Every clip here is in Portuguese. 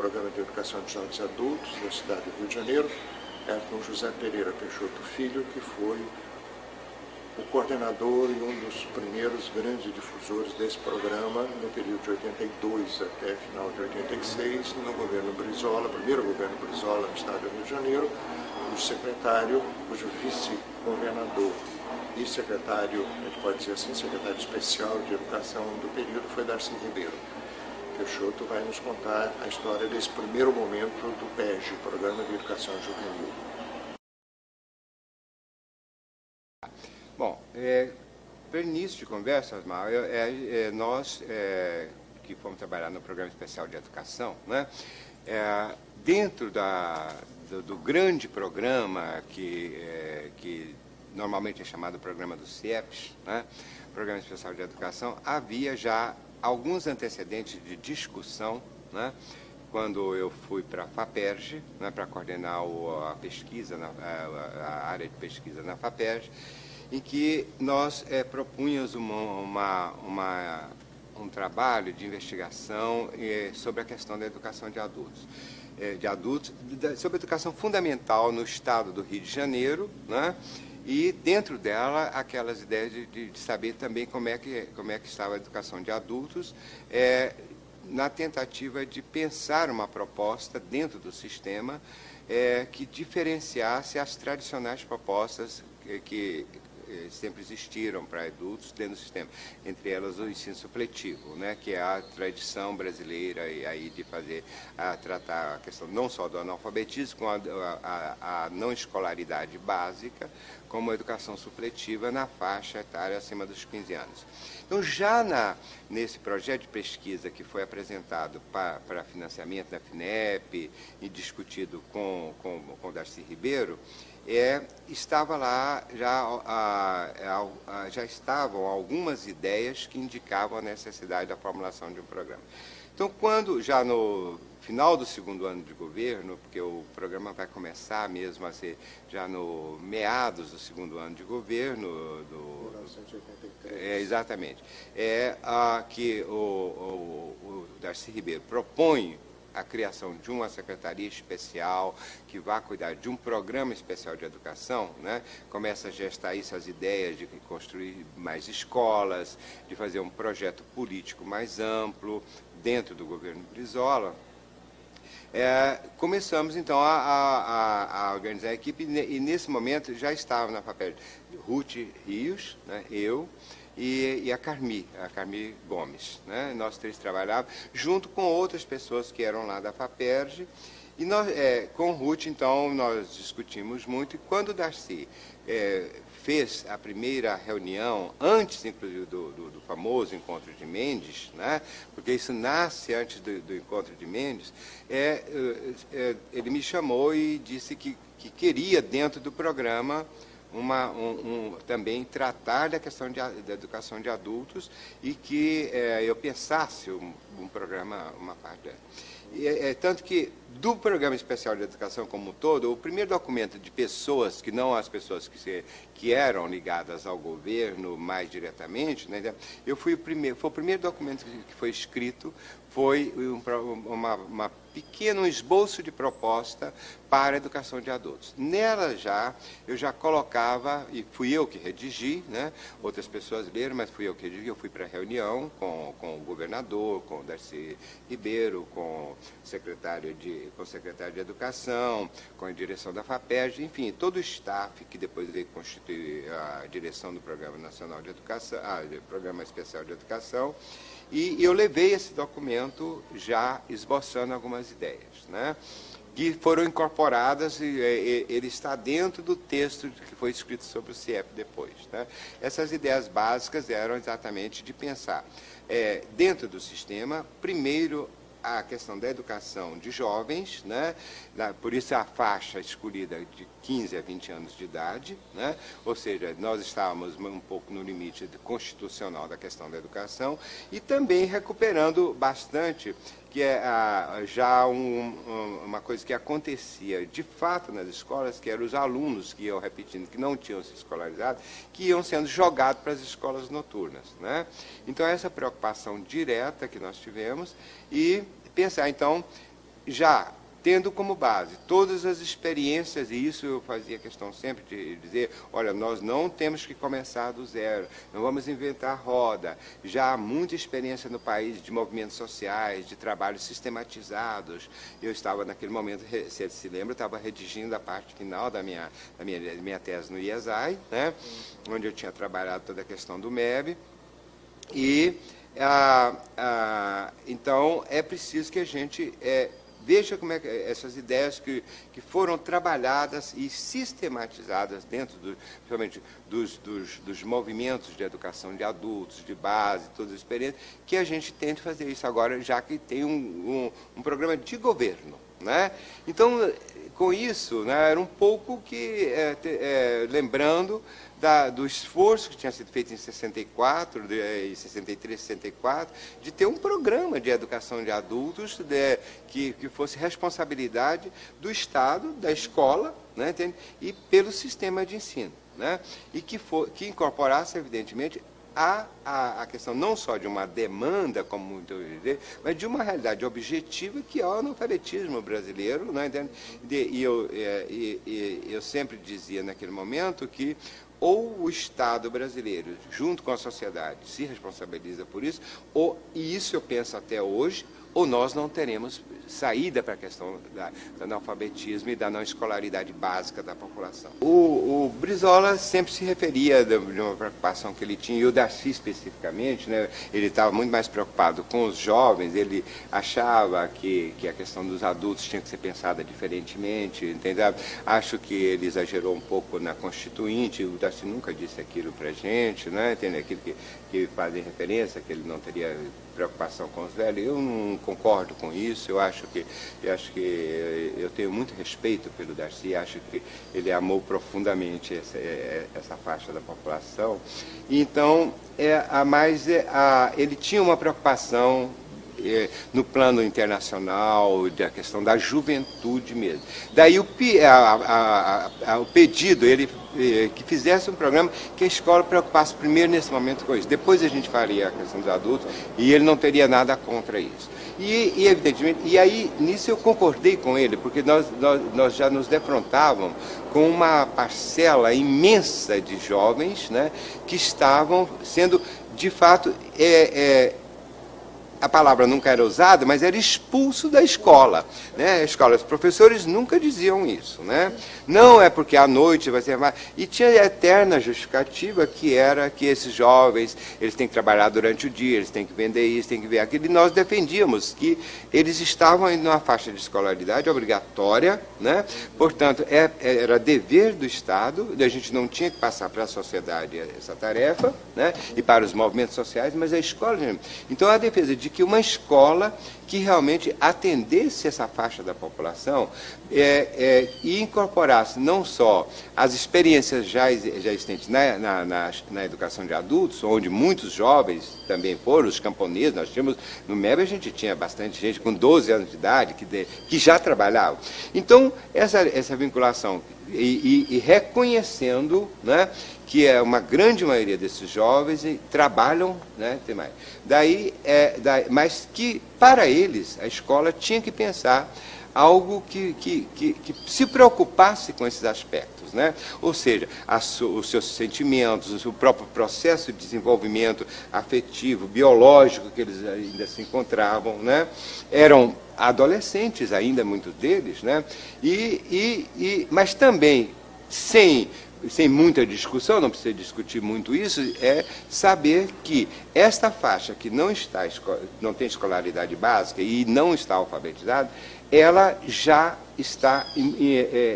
Programa de Educação de Jovens e Adultos da cidade do Rio de Janeiro, com José Pereira Peixoto Filho, que foi o coordenador e um dos primeiros grandes difusores desse programa no período de 82 até final de 86, no governo Brizola, primeiro governo Brizola no estado do Rio de Janeiro, cujo secretário, cujo vice-governador e secretário, a gente pode dizer assim, secretário especial de educação do período foi Darcy Ribeiro. Peixoto vai nos contar a história desse primeiro momento do PEG, Programa de Educação Juvenil. Bom, para início de conversa, Osmar, nós que fomos trabalhar no Programa Especial de Educação, né, dentro do grande programa que normalmente é chamado Programa do CIEPS, né, Programa Especial de Educação, havia já alguns antecedentes de discussão, né, quando eu fui para a FAPERJ, né, para coordenar a pesquisa, a área de pesquisa na FAPERJ, em que nós propunhamos um trabalho de investigação sobre a questão da educação de adultos. Sobre a educação fundamental no estado do Rio de Janeiro, né? E dentro dela aquelas ideias de saber também como é que estava a educação de adultos, na tentativa de pensar uma proposta dentro do sistema que diferenciasse as tradicionais propostas que sempre existiram para adultos dentro do sistema, entre elas o ensino supletivo, né, que é a tradição brasileira e aí de tratar a questão não só do analfabetismo, com a não escolaridade básica, como a educação supletiva na faixa etária acima dos 15 anos. Então, já nesse projeto de pesquisa que foi apresentado para financiamento da FINEP e discutido com Darcy Ribeiro, estava lá, já estavam algumas ideias que indicavam a necessidade da formulação de um programa. Então, quando já no final do segundo ano de governo, porque o programa vai começar mesmo a ser já no meados do segundo ano de governo, 1983. Exatamente, que o Darcy Ribeiro propõe a criação de uma secretaria especial que vai cuidar de um programa especial de educação, né? Começa a gestar essas ideias de construir mais escolas, de fazer um projeto político mais amplo dentro do governo Brizola. Começamos, então, a organizar a equipe e, nesse momento, já estava na FAPERJ Ruth Rios, né, eu, e a Carmi Gomes, né? Nós três trabalhávamos junto com outras pessoas que eram lá da FAPERJ. E nós, com Ruth, então, nós discutimos muito. E quando o Darcy fez a primeira reunião, antes, inclusive, do famoso Encontro de Mendes, né? Porque isso nasce antes do Encontro de Mendes, ele me chamou e disse que queria, dentro do programa, também tratar da questão da educação de adultos e que eu pensasse um programa, uma parte dela. Tanto que, do Programa Especial de Educação como um todo, o primeiro documento de pessoas, que não as pessoas que eram ligadas ao governo mais diretamente, né, foi o primeiro documento que foi escrito, foi um pequeno esboço de proposta para a educação de adultos. Nela eu já colocava, e fui eu que redigi, né, outras pessoas leram, mas fui eu que redigi, eu fui para a reunião com o governador, com o Darcy Ribeiro, com o secretário de Educação, com a direção da FAPERJ, enfim, todo o staff que depois veio constituir a direção do Programa Nacional de Educação, do Programa Especial de Educação. E eu levei esse documento já esboçando algumas ideias, né, que foram incorporadas, e ele está dentro do texto que foi escrito sobre o CIEP depois, né. Essas ideias básicas eram exatamente de pensar, dentro do sistema, primeiro, a questão da educação de jovens, né? Por isso a faixa escolhida de 15 a 20 anos de idade, né? Ou seja, nós estávamos um pouco no limite constitucional da questão da educação e também recuperando bastante, que é já uma coisa que acontecia de fato nas escolas, que eram os alunos que iam repetindo, que não tinham se escolarizado, que iam sendo jogados para as escolas noturnas, né? Então, essa preocupação direta que nós tivemos e pensar, então, já tendo como base todas as experiências, e isso eu fazia questão sempre de dizer, olha, nós não temos que começar do zero, não vamos inventar roda, já há muita experiência no país de movimentos sociais, de trabalhos sistematizados. Eu estava naquele momento, se ele se lembra, eu estava redigindo a parte final da minha tese no IESAI, né, onde eu tinha trabalhado toda a questão do MEB, e então é preciso que a gente veja como é que essas ideias que foram trabalhadas e sistematizadas dentro, principalmente dos movimentos de educação de adultos, de base, todas as experiências, que a gente tente fazer isso agora, já que tem um programa de governo, né? Então, com isso, né, era um pouco que, lembrando do esforço que tinha sido feito em 64, em 63, 64, de ter um programa de educação de adultos que fosse responsabilidade do Estado, da escola, né, entende? E pelo sistema de ensino, né? E que incorporasse, evidentemente, a questão não só de uma demanda, como muito dizer, mas de uma realidade objetiva que é o analfabetismo brasileiro, né, entende? E eu sempre dizia naquele momento que ou o Estado brasileiro, junto com a sociedade, se responsabiliza por isso, e isso eu penso até hoje, ou nós não teremos saída para a questão do analfabetismo e da não escolaridade básica da população. O Brizola sempre se referia de uma preocupação que ele tinha, e o Darcy especificamente, né, ele estava muito mais preocupado com os jovens, ele achava que a questão dos adultos tinha que ser pensada diferentemente, entendeu? Acho que ele exagerou um pouco na Constituinte, o Darcy nunca disse aquilo para a gente, né, entendeu? Aquilo que fazem referência, que ele não teria preocupação com os velhos. Eu não concordo com isso, eu acho que eu tenho muito respeito pelo Darcy, acho que ele amou profundamente essa faixa da população. Então, ele tinha uma preocupação no plano internacional, da questão da juventude mesmo. Daí o pedido, que fizesse um programa que a escola preocupasse primeiro nesse momento com isso. Depois a gente faria a questão dos adultos e ele não teria nada contra isso. E evidentemente, e aí nisso eu concordei com ele, porque nós já nos defrontávamos com uma parcela imensa de jovens, né, que estavam sendo, de fato, a palavra nunca era usada, mas era expulso da escola, né? A escola, os professores nunca diziam isso, né? Não é porque à noite vai ser mais... E tinha a eterna justificativa que era que esses jovens, eles têm que trabalhar durante o dia, eles têm que vender isso, têm que ver aquilo, e nós defendíamos que eles estavam em uma faixa de escolaridade obrigatória, né? Portanto, era dever do Estado, a gente não tinha que passar para a sociedade essa tarefa, né? E para os movimentos sociais, mas a escola... Então, a defesa de que uma escola que realmente atendesse essa faixa da população e incorporasse não só as experiências já existentes na educação de adultos, onde muitos jovens também foram, os camponeses, nós tínhamos, no MEB a gente tinha bastante gente com 12 anos de idade que já trabalhava. Então, essa vinculação e reconhecendo, né, que é uma grande maioria desses jovens trabalham, né, tem mais. Mas que, para eles, a escola tinha que pensar algo que se preocupasse com esses aspectos, né? Ou seja, os seus sentimentos, o próprio processo de desenvolvimento afetivo, biológico que eles ainda se encontravam, né? Eram adolescentes ainda, muitos deles, né? Mas também sem muita discussão, não precisa discutir muito isso, é saber que esta faixa que não tem escolaridade básica e não está alfabetizada, ela já está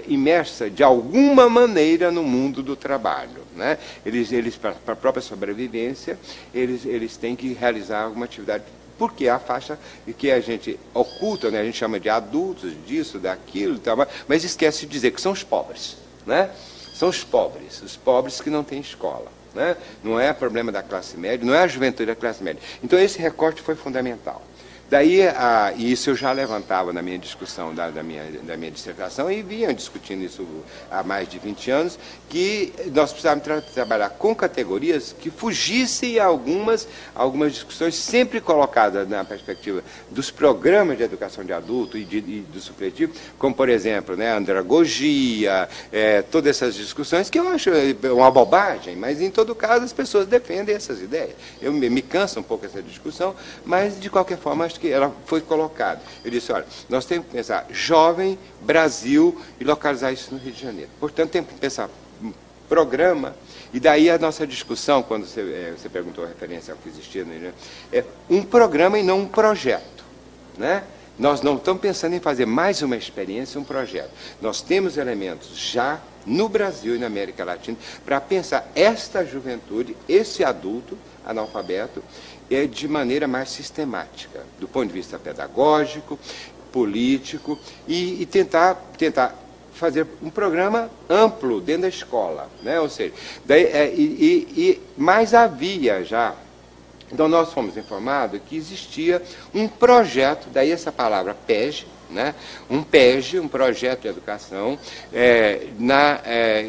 imersa de alguma maneira no mundo do trabalho, né? Eles para a própria sobrevivência, eles têm que realizar alguma atividade, porque é a faixa que a gente oculta, né? A gente chama de adultos, disso, daquilo, mas esquece de dizer que são os pobres, né? São os pobres que não têm escola, né? Não é problema da classe média, não é a juventude da classe média. Então esse recorte foi fundamental. Daí, e isso eu já levantava na minha discussão da minha dissertação e vinha discutindo isso há mais de 20 anos, que nós precisávamos trabalhar com categorias que fugissem a algumas discussões sempre colocadas na perspectiva dos programas de educação de adulto e do supletivo, como, por exemplo, né, a andragogia, todas essas discussões que eu acho uma bobagem, mas, em todo caso, as pessoas defendem essas ideias. Eu me canso um pouco essa discussão, mas, de qualquer forma, acho que ela foi colocada. Eu disse, olha, nós temos que pensar jovem, Brasil, e localizar isso no Rio de Janeiro. Portanto, temos que pensar programa, e daí a nossa discussão, quando você perguntou a referência ao que existia, né, é um programa e não um projeto, né? Nós não estamos pensando em fazer mais uma experiência, um projeto. Nós temos elementos já no Brasil e na América Latina para pensar esta juventude, esse adulto analfabeto, de maneira mais sistemática, do ponto de vista pedagógico, político, e tentar fazer um programa amplo dentro da escola, né? Ou seja, mas havia já. Então, nós fomos informados que existia um projeto, daí essa palavra PEG, né? Um PEG, um projeto de educação, na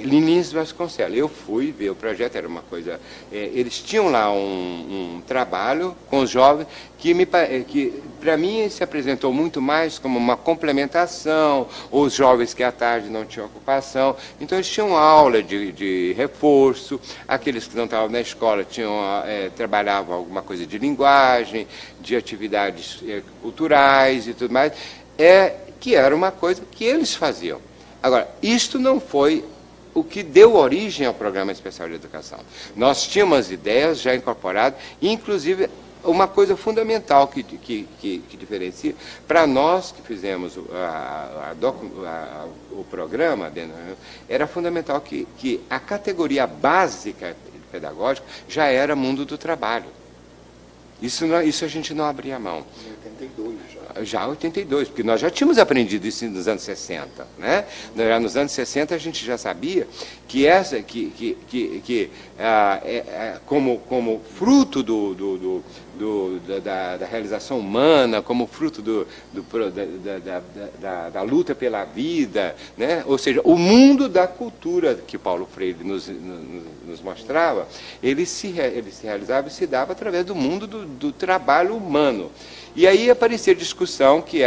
Lins Vasconcelos. Eu fui ver o projeto, era uma coisa... eles tinham lá um trabalho com os jovens que para mim, se apresentou muito mais como uma complementação, os jovens que à tarde não tinham ocupação. Então, eles tinham aula de reforço, aqueles que não estavam na escola trabalhavam alguma coisa de linguagem, de atividades culturais e tudo mais, que era uma coisa que eles faziam. Agora, isto não foi o que deu origem ao Programa Especial de Educação. Nós tínhamos ideias já incorporadas, inclusive uma coisa fundamental que diferencia, para nós que fizemos o programa, era fundamental que a categoria básica pedagógica já era mundo do trabalho. Isso a gente não abria mão. Em 82 já. Já em 82, porque nós já tínhamos aprendido isso nos anos 60. Né? Já nos anos 60 a gente já sabia que como fruto da realização humana, como fruto da luta pela vida, né? Ou seja, o mundo da cultura que Paulo Freire nos mostrava, ele se realizava e se dava através do mundo do trabalho humano. E aí aparecia a discussão que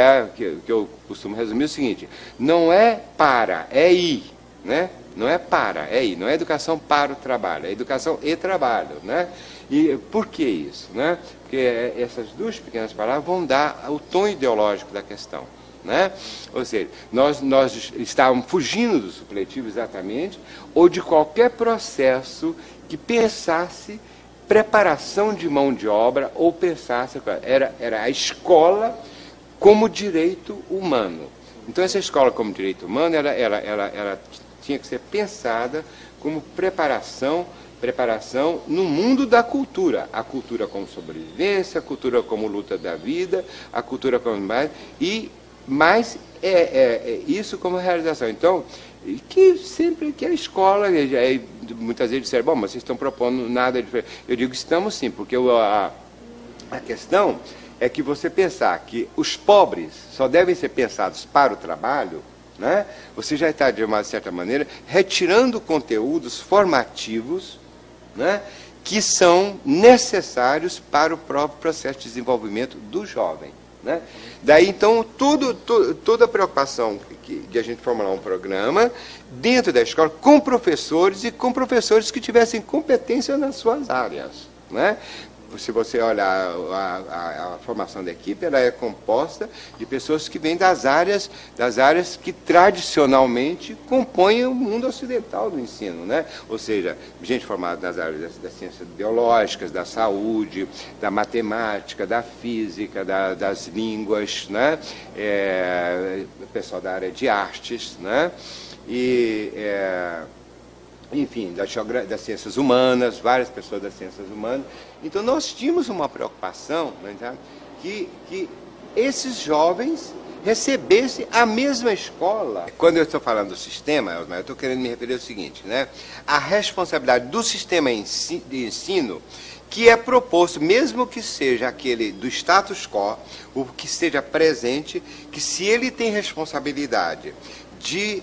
eu costumo resumir o seguinte: não é para, é ir, né? Não é para, é ir, não é educação para o trabalho, é educação e trabalho, né? E por que isso, né? Porque essas duas pequenas palavras vão dar o tom ideológico da questão, né? Ou seja, nós estávamos fugindo do supletivo exatamente, ou de qualquer processo que pensasse preparação de mão de obra, ou pensasse, era a escola como direito humano. Então, essa escola como direito humano, ela tinha que ser pensada como preparação no mundo da cultura. A cultura como sobrevivência, a cultura como luta da vida, a cultura como mais, mas isso como realização. Então, que a escola, muitas vezes disseram, bom, mas vocês estão propondo nada diferente. Eu digo, estamos sim, porque a questão é que você pensar que os pobres só devem ser pensados para o trabalho, né? Você já está, de uma certa maneira, retirando conteúdos formativos, né, que são necessários para o próprio processo de desenvolvimento do jovem. Né? Daí, então, toda a preocupação de a gente formular um programa dentro da escola, com professores e com professores que tivessem competência nas suas áreas. Né? Se você olhar a formação da equipe, ela é composta de pessoas que vêm das áreas que tradicionalmente compõem o mundo ocidental do ensino, né? Ou seja, gente formada nas áreas das ciências biológicas, da saúde, da matemática, da física, das línguas, né? Pessoal da área de artes, né? Enfim, das ciências humanas, várias pessoas das ciências humanas. Então, nós tínhamos uma preocupação, né, que esses jovens recebessem a mesma escola. Quando eu estou falando do sistema, eu estou querendo me referir ao seguinte, né? A responsabilidade do sistema de ensino que é proposto, mesmo que seja aquele do status quo, o que esteja presente, que se ele tem responsabilidade de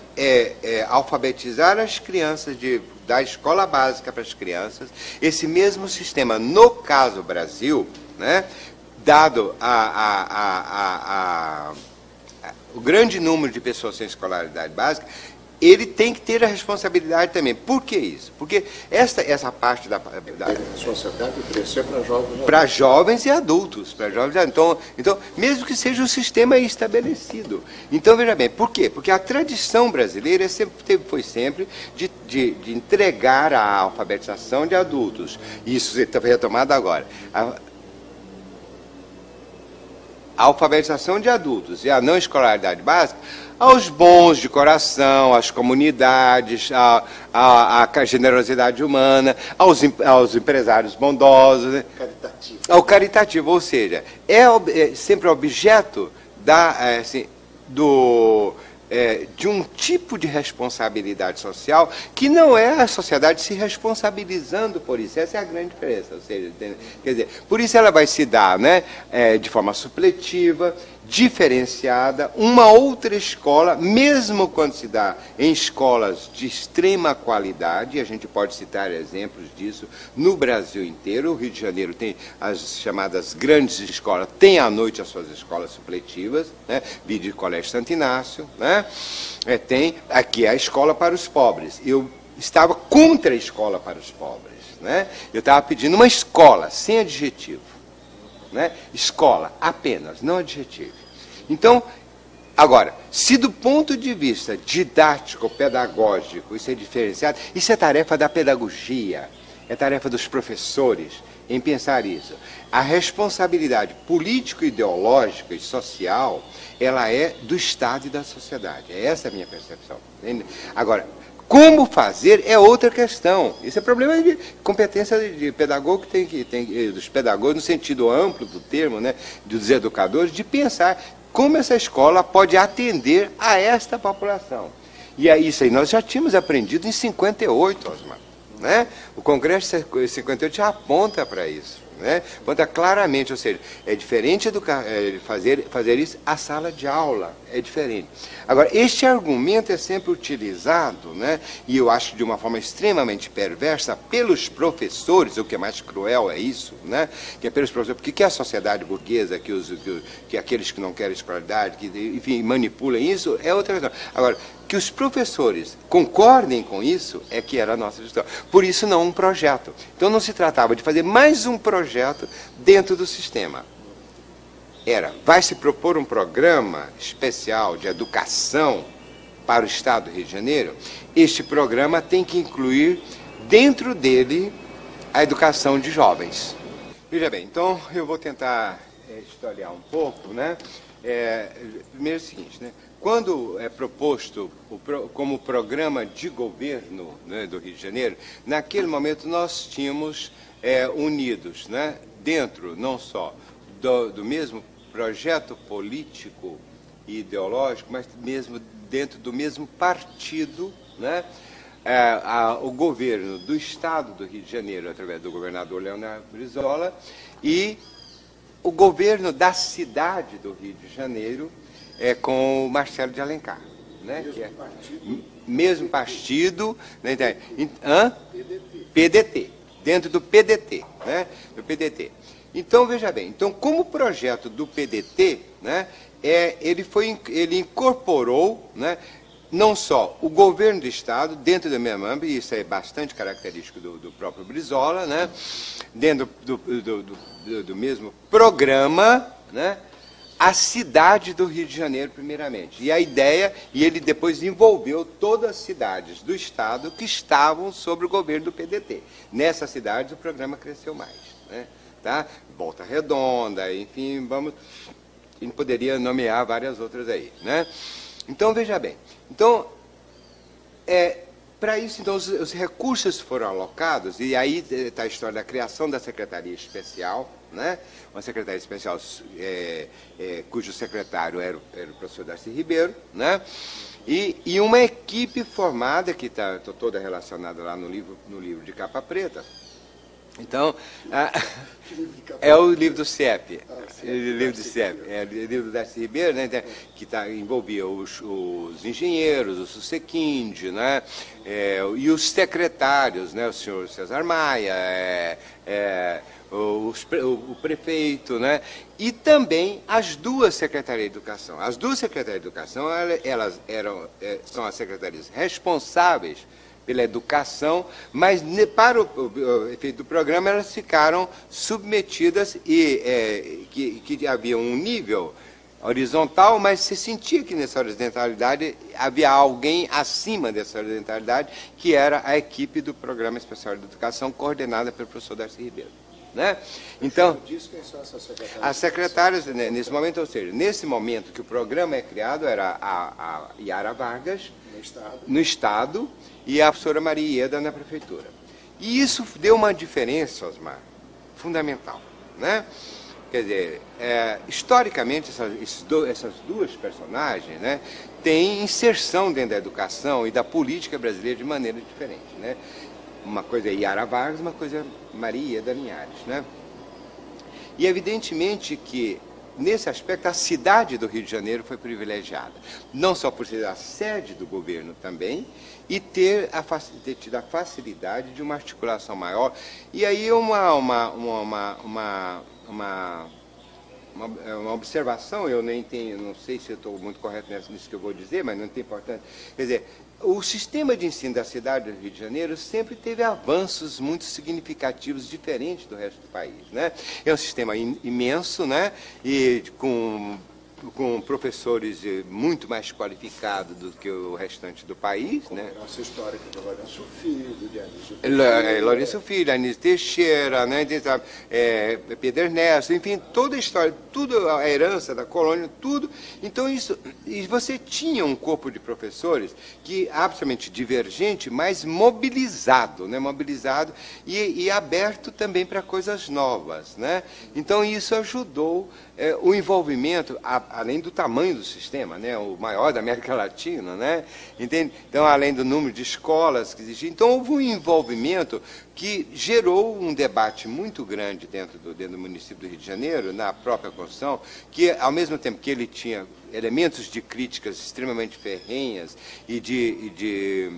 alfabetizar as crianças, de dar escola básica para as crianças, esse mesmo sistema, no caso Brasil, né, dado o grande número de pessoas sem escolaridade básica, ele tem que ter a responsabilidade também. Por que isso? Porque essa parte da sociedade crescer para jovens. Para jovens e adultos. Para jovens e adultos. Então, mesmo que seja um sistema estabelecido. Então, veja bem, por quê? Porque a tradição brasileira foi sempre de entregar a alfabetização de adultos. Isso está retomado agora. A alfabetização de adultos e a não escolaridade básica aos bons de coração, às comunidades, à generosidade humana, aos empresários bondosos. Né? Caritativo. Ao caritativo, ou seja, é sempre objeto de um tipo de responsabilidade social que não é a sociedade se responsabilizando por isso. Essa é a grande diferença. Ou seja, quer dizer, por isso ela vai se dar, né, de forma supletiva, diferenciada, uma outra escola, mesmo quando se dá em escolas de extrema qualidade, a gente pode citar exemplos disso no Brasil inteiro. O Rio de Janeiro tem as chamadas grandes escolas, tem à noite as suas escolas supletivas, né? Vídeo de Colégio Santo Inácio, né? Tem aqui a escola para os pobres. Eu estava contra a escola para os pobres, né? Eu estava pedindo uma escola sem adjetivo. Né? Escola, apenas, não adjetivo. Então, agora, se do ponto de vista didático, pedagógico, isso é diferenciado, isso é tarefa da pedagogia, é tarefa dos professores em pensar isso. A responsabilidade político-ideológica e social, ela é do Estado e da sociedade. Essa é a minha percepção. Agora, como fazer é outra questão. Isso é problema de competência de pedagogo que tem dos pedagogos, no sentido amplo do termo, né, dos educadores, de pensar como essa escola pode atender a esta população. E é isso aí nós já tínhamos aprendido em 58, Osmar. Né? O Congresso de 58 já aponta para isso. Né? Aponta claramente, ou seja, é diferente fazer isso à sala de aula, é diferente. Agora, este argumento é sempre utilizado, né, e eu acho de uma forma extremamente perversa, pelos professores, o que é mais cruel é isso, né, que é pelos professores, porque que a sociedade burguesa, que aqueles que não querem escolaridade, que, enfim, manipulam isso, é outra questão. Agora, que os professores concordem com isso é que era a nossa gestão. Por isso, não um projeto. Então, não se tratava de fazer mais um projeto dentro do sistema. Vai se propor um programa especial de educação para o Estado do Rio de Janeiro. Este programa tem que incluir dentro dele a educação de jovens. Veja bem, então eu vou tentar historiar um pouco, né? Primeiro é o seguinte, né? Quando é proposto como programa de governo, né, do Rio de Janeiro, naquele momento nós tínhamos unidos, né, dentro não só do mesmo projeto político e ideológico, mas mesmo dentro do mesmo partido, né, o governo do Estado do Rio de Janeiro, através do governador Leonardo Brizola, e o governo da cidade do Rio de Janeiro, com o Marcelo de Alencar. Né? Mesmo partido, né? PDT, dentro do PDT. Né? Do PDT. Então, veja bem, então, como projeto do PDT, né, ele incorporou, né, não só o governo do Estado, dentro do mesmo âmbito, e isso é bastante característico do próprio Brizola, né, dentro do mesmo programa, né, a cidade do Rio de Janeiro, primeiramente. E a ideia, e ele depois envolveu todas as cidades do Estado que estavam sob o governo do PDT. Nessas cidades o programa cresceu mais. Né? Tá? Volta Redonda, enfim, a gente poderia nomear várias outras aí. Né? Então, veja bem. Então, para isso, então, os recursos foram alocados, e aí está a história da criação da Secretaria Especial, né? Uma secretaria especial cujo secretário era o professor Darcy Ribeiro, né? E uma equipe formada, que está toda relacionada lá no livro de capa preta, Então, é o livro do CIEP, o livro do CIEP, é o livro do Darcy Ribeiro, né, que envolvia os engenheiros, o Susequinde, né, e os secretários, né, o senhor César Maia, o prefeito, né, e também as duas secretarias de educação. As duas secretarias de educação, elas são as secretarias responsáveis pela educação, mas para o efeito do programa elas ficaram submetidas e que havia um nível horizontal, mas se sentia que nessa horizontalidade havia alguém acima dessa horizontalidade, que era a equipe do Programa Especial de Educação, coordenada pelo professor Darcy Ribeiro. Né? Então, quem são essas secretárias? as secretárias, nesse momento, ou seja, nesse momento que o programa é criado, era a Yara Vargas, no Estado, e a professora Maria Ieda na Prefeitura. E isso deu uma diferença, Osmar, fundamental. Né? Quer dizer, historicamente, essas duas personagens, né, têm inserção dentro da educação e da política brasileira de maneira diferente. Né? Uma coisa é Yara Vargas, uma coisa é Maria Ieda Linhares. Né? E evidentemente que, nesse aspecto, a cidade do Rio de Janeiro foi privilegiada. Não só por ser a sede do governo também, e ter tido a facilidade de uma articulação maior. E aí uma observação, eu nem tenho, não sei se eu estou muito correto nisso que eu vou dizer, mas não tem importância. Quer dizer, o sistema de ensino da cidade do Rio de Janeiro sempre teve avanços muito significativos, diferentes do resto do país. Né? É um sistema imenso, né? E com professores muito mais qualificados do que o restante do país. Como né? Nossa histórica de Lourenço Filho, de Anísio Lourenço Filho, Anísio Teixeira, né? Pedro Ernesto, enfim, toda a história, tudo a herança da colônia, tudo. Então, isso. E você tinha um corpo de professores que absolutamente divergente, mas mobilizado, né? Mobilizado e aberto também para coisas novas. Né? Então, isso ajudou o envolvimento, além do tamanho do sistema, né, o maior da América Latina, né, entende? Então, além do número de escolas que existiam, então houve um envolvimento que gerou um debate muito grande dentro do município do Rio de Janeiro, na própria Constituição, que, ao mesmo tempo que ele tinha elementos de críticas extremamente ferrenhas e de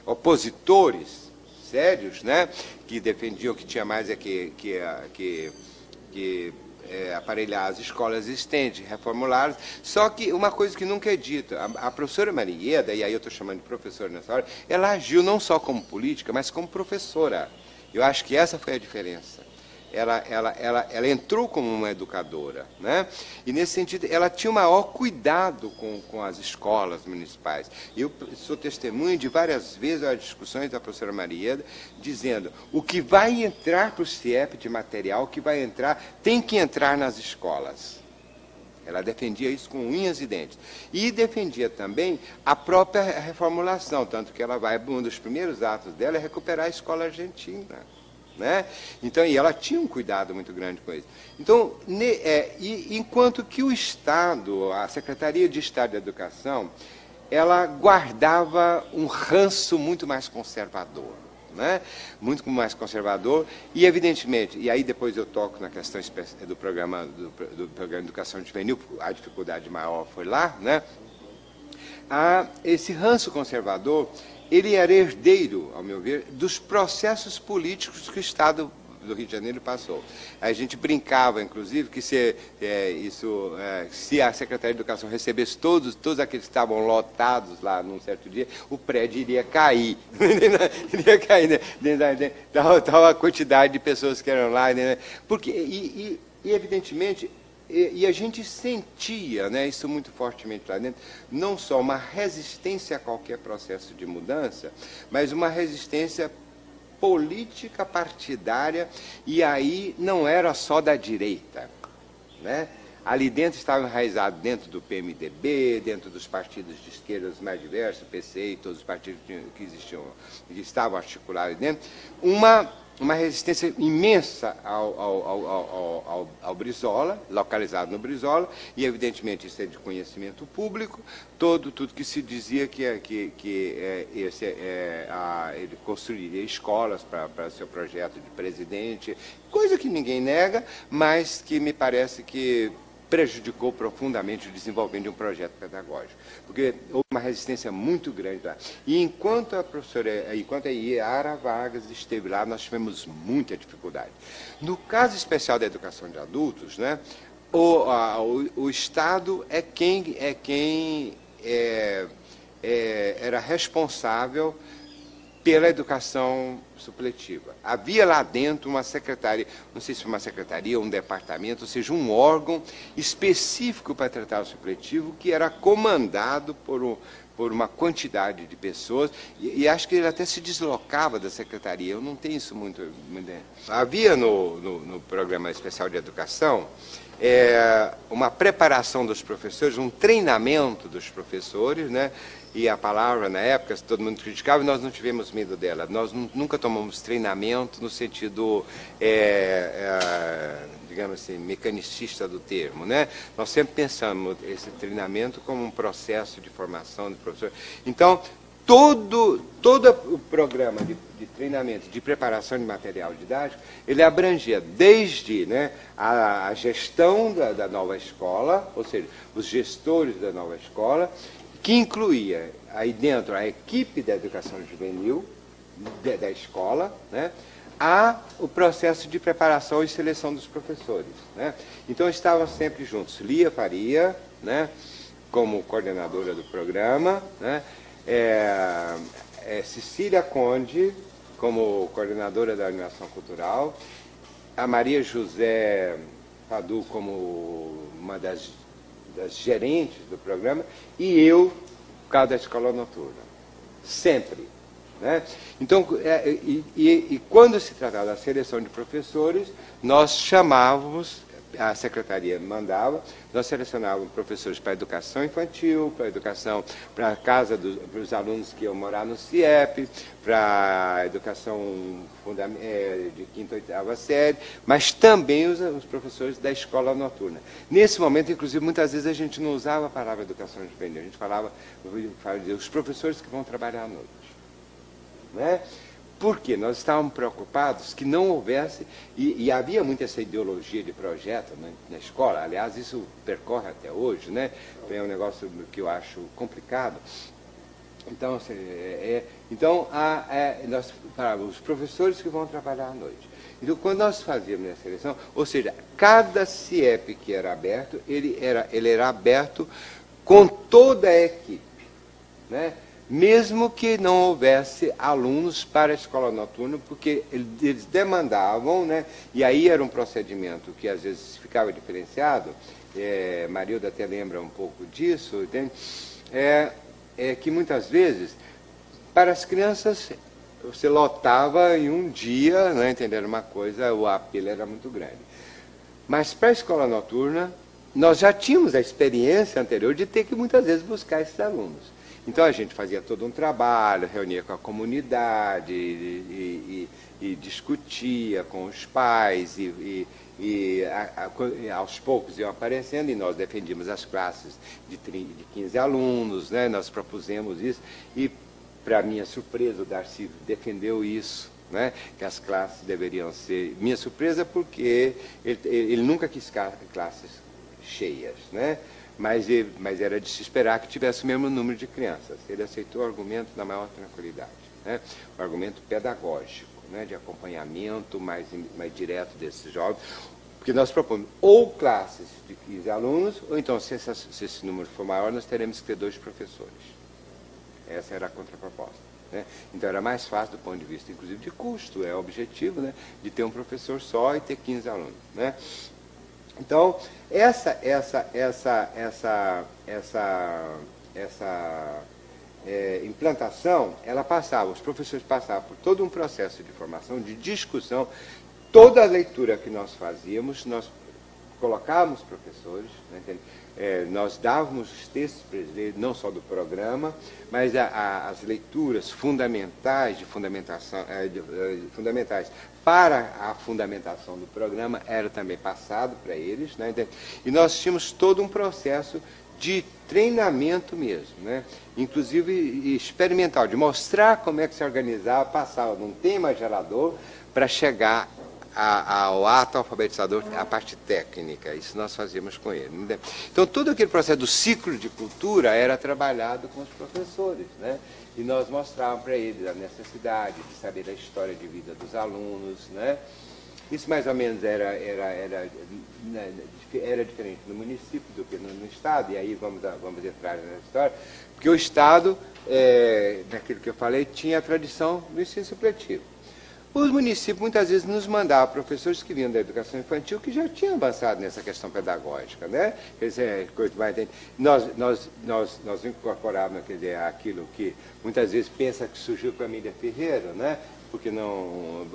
opositores sérios, né, que defendiam que tinha mais aparelhar as escolas existentes, reformulá-las. Só que uma coisa que nunca é dita, a professora Maria Ieda, e aí eu estou chamando de professora nessa hora, ela agiu não só como política, mas como professora. Eu acho que essa foi a diferença. Ela entrou como uma educadora, né? E, nesse sentido, ela tinha o maior cuidado com as escolas municipais. Eu sou testemunha de várias vezes as discussões da professora Maria Ieda, dizendo o que vai entrar para o CIEP de material, o que vai entrar, tem que entrar nas escolas. Ela defendia isso com unhas e dentes. E defendia também a própria reformulação, tanto que ela vai, um dos primeiros atos dela é recuperar a escola argentina. Né? Então, e ela tinha um cuidado muito grande com isso. Então, enquanto que o Estado, a Secretaria de Estado de Educação, ela guardava um ranço muito mais conservador. Né? Muito mais conservador, e evidentemente, e aí depois eu toco na questão do programa de educação juvenil, a dificuldade maior foi lá, né? Esse ranço conservador, ele era herdeiro, ao meu ver, dos processos políticos que o Estado do Rio de Janeiro passou. A gente brincava, inclusive, que se a Secretaria de Educação recebesse todos aqueles que estavam lotados lá num certo dia, o prédio iria cair. Iria cair, né? Tal a quantidade de pessoas que eram lá. Né? Porque, evidentemente, e a gente sentia, né, isso muito fortemente lá dentro, não só uma resistência a qualquer processo de mudança, mas uma resistência política partidária, e aí não era só da direita. Né? Ali dentro estava enraizado, dentro do PMDB, dentro dos partidos de esquerda mais diversos, PCI, todos os partidos que existiam, que estavam articulados dentro, uma resistência imensa ao Brizola, localizado no Brizola, e evidentemente isso é de conhecimento público, tudo que se dizia ele construiria escolas para seu projeto de presidente, coisa que ninguém nega, mas que me parece que prejudicou profundamente o desenvolvimento de um projeto pedagógico, porque houve uma resistência muito grande lá. E enquanto a Iara Vargas esteve lá, nós tivemos muita dificuldade. No caso especial da educação de adultos, né, o Estado é quem era responsável pela educação supletiva. Havia lá dentro uma secretaria, não sei se uma secretaria ou um departamento, ou seja, um órgão específico para tratar o supletivo, que era comandado por uma quantidade de pessoas, e acho que ele até se deslocava da secretaria, eu não tenho isso muito. Havia no Programa Especial de Educação uma preparação dos professores, um treinamento dos professores, né? E a palavra, na época, todo mundo criticava, e nós não tivemos medo dela. Nós nunca tomamos treinamento no sentido, digamos assim, mecanicista do termo, né? Nós sempre pensamos esse treinamento como um processo de formação de professores. Então, todo o programa de treinamento, de preparação de material didático, ele abrangia desde, né, a gestão da nova escola, ou seja, os gestores da nova escola, que incluía aí dentro a equipe da educação juvenil da escola, né, o processo de preparação e seleção dos professores, né. Então estavam sempre juntos Lia Faria, né, como coordenadora do programa, né, Cecília Conde como coordenadora da animação cultural, a Maria José Padu como uma das gerentes do programa, e eu, por causa da escola noturna. Sempre. Né? Então, quando se tratava da seleção de professores, nós chamávamos, a secretaria mandava, nós selecionávamos professores para a educação infantil, para a educação, para a casa para os alunos que iam morar no CIEP, para a educação de quinta e oitava série, mas também os professores da escola noturna. Nesse momento, inclusive, muitas vezes a gente não usava a palavra educação juvenil, a gente falava os professores que vão trabalhar à noite. Né? Porque nós estávamos preocupados que não houvesse, e havia muito essa ideologia de projeto, né, na escola, aliás, isso percorre até hoje, né? É um negócio que eu acho complicado. Então, nós falávamos, os professores que vão trabalhar à noite. Então, quando nós fazíamos a seleção, ou seja, cada CIEP que era aberto, ele era aberto com toda a equipe, né? Mesmo que não houvesse alunos para a escola noturna, porque eles demandavam, né? E aí era um procedimento que às vezes ficava diferenciado, Marilda até lembra um pouco disso, entende? Que muitas vezes, para as crianças, você lotava em um dia, né, entendendo uma coisa, o apelo era muito grande. Mas para a escola noturna, nós já tínhamos a experiência anterior de ter que muitas vezes buscar esses alunos. Então a gente fazia todo um trabalho, reunia com a comunidade e discutia com os pais e aos poucos iam aparecendo e nós defendíamos as classes de 15 alunos, né? Nós propusemos isso e, para minha surpresa, o Darcy defendeu isso, né? Que as classes deveriam ser... Minha surpresa porque ele nunca quis classes cheias, né? Mas era de se esperar que tivesse o mesmo número de crianças. Ele aceitou o argumento na maior tranquilidade, né? O argumento pedagógico, né? De acompanhamento mais direto desses jovens, porque nós propomos ou classes de 15 alunos, ou então, se esse número for maior, nós teremos que ter 2 professores. Essa era a contraproposta, né? Então era mais fácil do ponto de vista, inclusive, de custo, é o objetivo, né? De ter um professor só e ter 15 alunos, né? Então, essa implantação, ela passava, os professores passavam por todo um processo de formação, de discussão. Toda a leitura que nós fazíamos, nós colocávamos professores, né, nós dávamos os textos para eles, não só do programa, mas as leituras fundamentais, fundamentais para a fundamentação do programa era também passado para eles, né? E nós tínhamos todo um processo de treinamento mesmo, né? Inclusive experimental, de mostrar como é que se organizava, passava de um tema gerador para chegar ao ato alfabetizador, a parte técnica. Isso nós fazíamos com ele. Né? Então, todo aquele processo do ciclo de cultura era trabalhado com os professores, né? E nós mostrávamos para eles a necessidade de saber a história de vida dos alunos, né? Isso mais ou menos era diferente no município do que no estado, e aí vamos entrar nessa história, porque o estado, naquilo que eu falei, tinha a tradição do ensino supletivo. Os municípios muitas vezes nos mandavam professores que vinham da educação infantil que já tinham avançado nessa questão pedagógica, né? Quer dizer, nós incorporávamos, quer dizer, aquilo que muitas vezes pensa que surgiu com a Emília Ferreira, né? Porque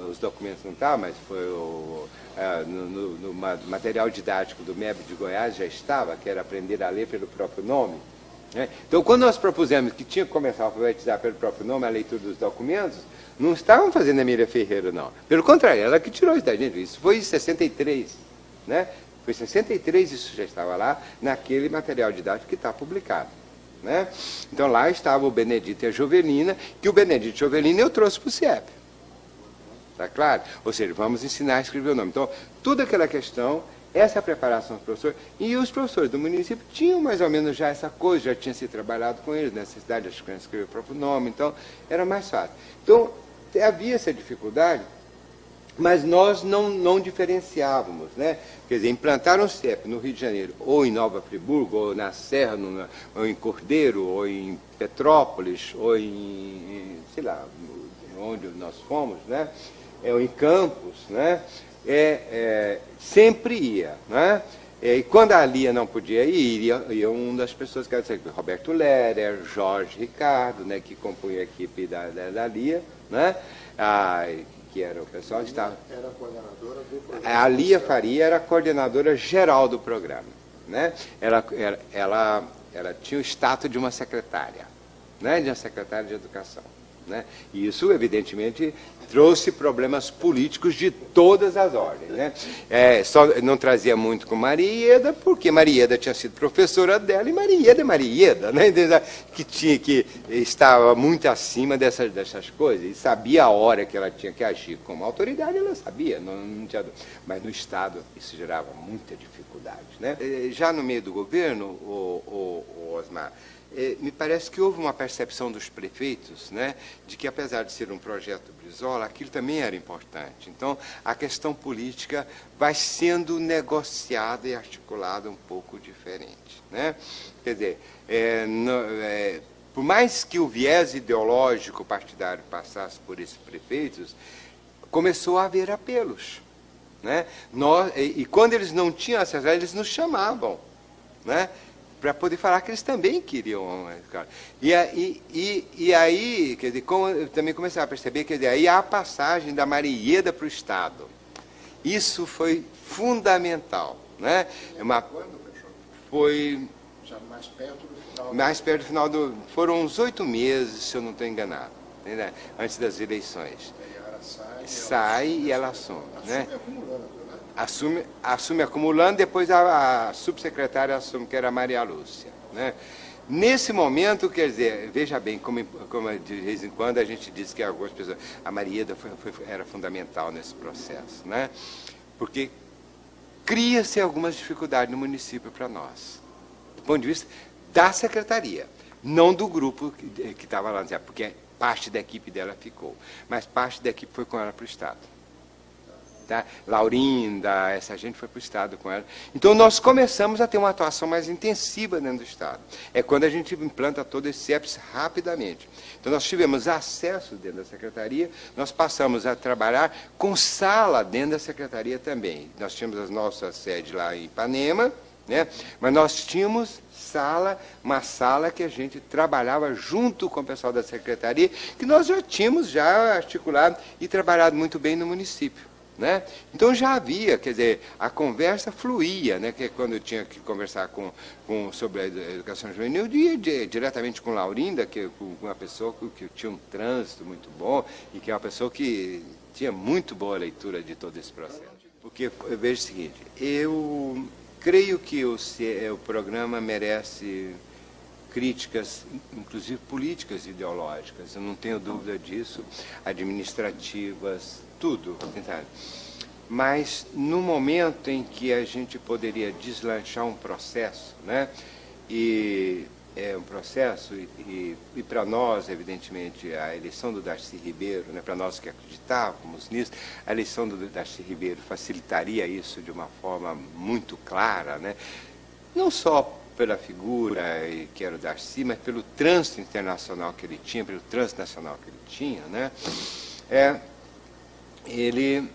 os documentos não estavam, mas foi no material didático do MEB de Goiás já estava, que era aprender a ler pelo próprio nome. Né? Então, quando nós propusemos que tinha que começar a alfabetizar pelo próprio nome, a leitura dos documentos, não estavam fazendo a Emília Ferreira, não. Pelo contrário, ela que tirou isso da gente. Isso foi em 63, né? Foi em 63 isso já estava lá, naquele material didático que está publicado. Né? Então, lá estava o Benedito e a Jovelina, que o Benedito e a Jovelina eu trouxe para o CIEP. Está claro? Ou seja, vamos ensinar a escrever o nome. Então, toda aquela questão, essa preparação dos professores, e os professores do município tinham mais ou menos já essa coisa, já tinha sido trabalhado com eles, necessidade de as crianças escrever o próprio nome, então era mais fácil. Então, havia essa dificuldade, mas nós não diferenciávamos, né? Quer dizer, implantar um CIEP no Rio de Janeiro, ou em Nova Friburgo, ou na Serra, ou em Cordeiro, ou em Petrópolis, ou em sei lá, onde nós fomos, né? Ou em Campos, né? Sempre ia, né? E quando a Lia não podia ir, ia uma das pessoas que era Roberto Lerer, Jorge Ricardo, né, que compunha a equipe da Lia, né? Que era o pessoal que estava. Era a coordenadora do programa. A Lia Faria era a coordenadora geral do programa, né? Ela tinha o status de uma secretária, né? De uma secretária de educação. Né? E isso, evidentemente, trouxe problemas políticos de todas as ordens. Né? Só não trazia muito com Maria Ieda, porque Maria Ieda tinha sido professora dela, e Maria Ieda, né? que estava muito acima dessas coisas, e sabia a hora que ela tinha que agir como autoridade, ela sabia, não tinha, mas no Estado isso gerava muita dificuldade. Né? Já no meio do governo, o Osmar, me parece que houve uma percepção dos prefeitos, né, de que, apesar de ser um projeto Brizola, aquilo também era importante. Então, a questão política vai sendo negociada e articulada um pouco diferente. Né? Quer dizer, por mais que o viés ideológico partidário passasse por esses prefeitos, começou a haver apelos. Né? E quando eles não tinham acesso, eles nos chamavam, né? Para poder falar que eles também queriam. E aí, quer dizer, eu também comecei a perceber que aí a passagem da Maria Ieda para o Estado. Isso foi fundamental. Né? Foi mais perto do final. Mais perto do final foram uns 8 meses, se eu não estou enganado, né? Antes das eleições. Ela sai e ela assume. Né? Acumulando. Assume acumulando, depois a subsecretária assume, que era a Maria Lúcia. Né? Nesse momento, quer dizer, veja bem, como de vez em quando a gente diz que algumas pessoas, a Maria era fundamental nesse processo, né? Porque cria-se algumas dificuldades no município para nós, do ponto de vista da secretaria, não do grupo que estava lá, porque parte da equipe dela ficou, mas parte da equipe foi com ela para o Estado. Tá? Laurinda, essa gente foi para o Estado com ela. Então, nós começamos a ter uma atuação mais intensiva dentro do Estado. É quando a gente implanta todo esse CIEPS rapidamente. Então, nós tivemos acesso dentro da Secretaria, nós passamos a trabalhar com sala dentro da Secretaria também. Nós tínhamos a nossa sede lá em Ipanema, né? Mas nós tínhamos uma sala que a gente trabalhava junto com o pessoal da Secretaria, que nós já tínhamos articulado e trabalhado muito bem no município. né? Então já havia, quer dizer, a conversa fluía, né? Que quando eu tinha que conversar sobre a educação juvenil, eu ia diretamente com Laurinda, com uma pessoa que tinha um trânsito muito bom e que é uma pessoa que tinha muito boa leitura de todo esse processo. Porque eu vejo o seguinte, eu creio que o programa merece críticas, inclusive políticas e ideológicas, eu não tenho dúvida disso, administrativas, tudo, sabe? Mas no momento em que a gente poderia deslanchar um processo, né? E é um processo, e para nós, evidentemente, a eleição do Darcy Ribeiro, né, para nós que acreditávamos nisso, a eleição do Darcy Ribeiro facilitaria isso de uma forma muito clara, né? Não só pela figura que era o Darcy, mas pelo trânsito internacional que ele tinha, pelo trânsito nacional que ele tinha, né? Ele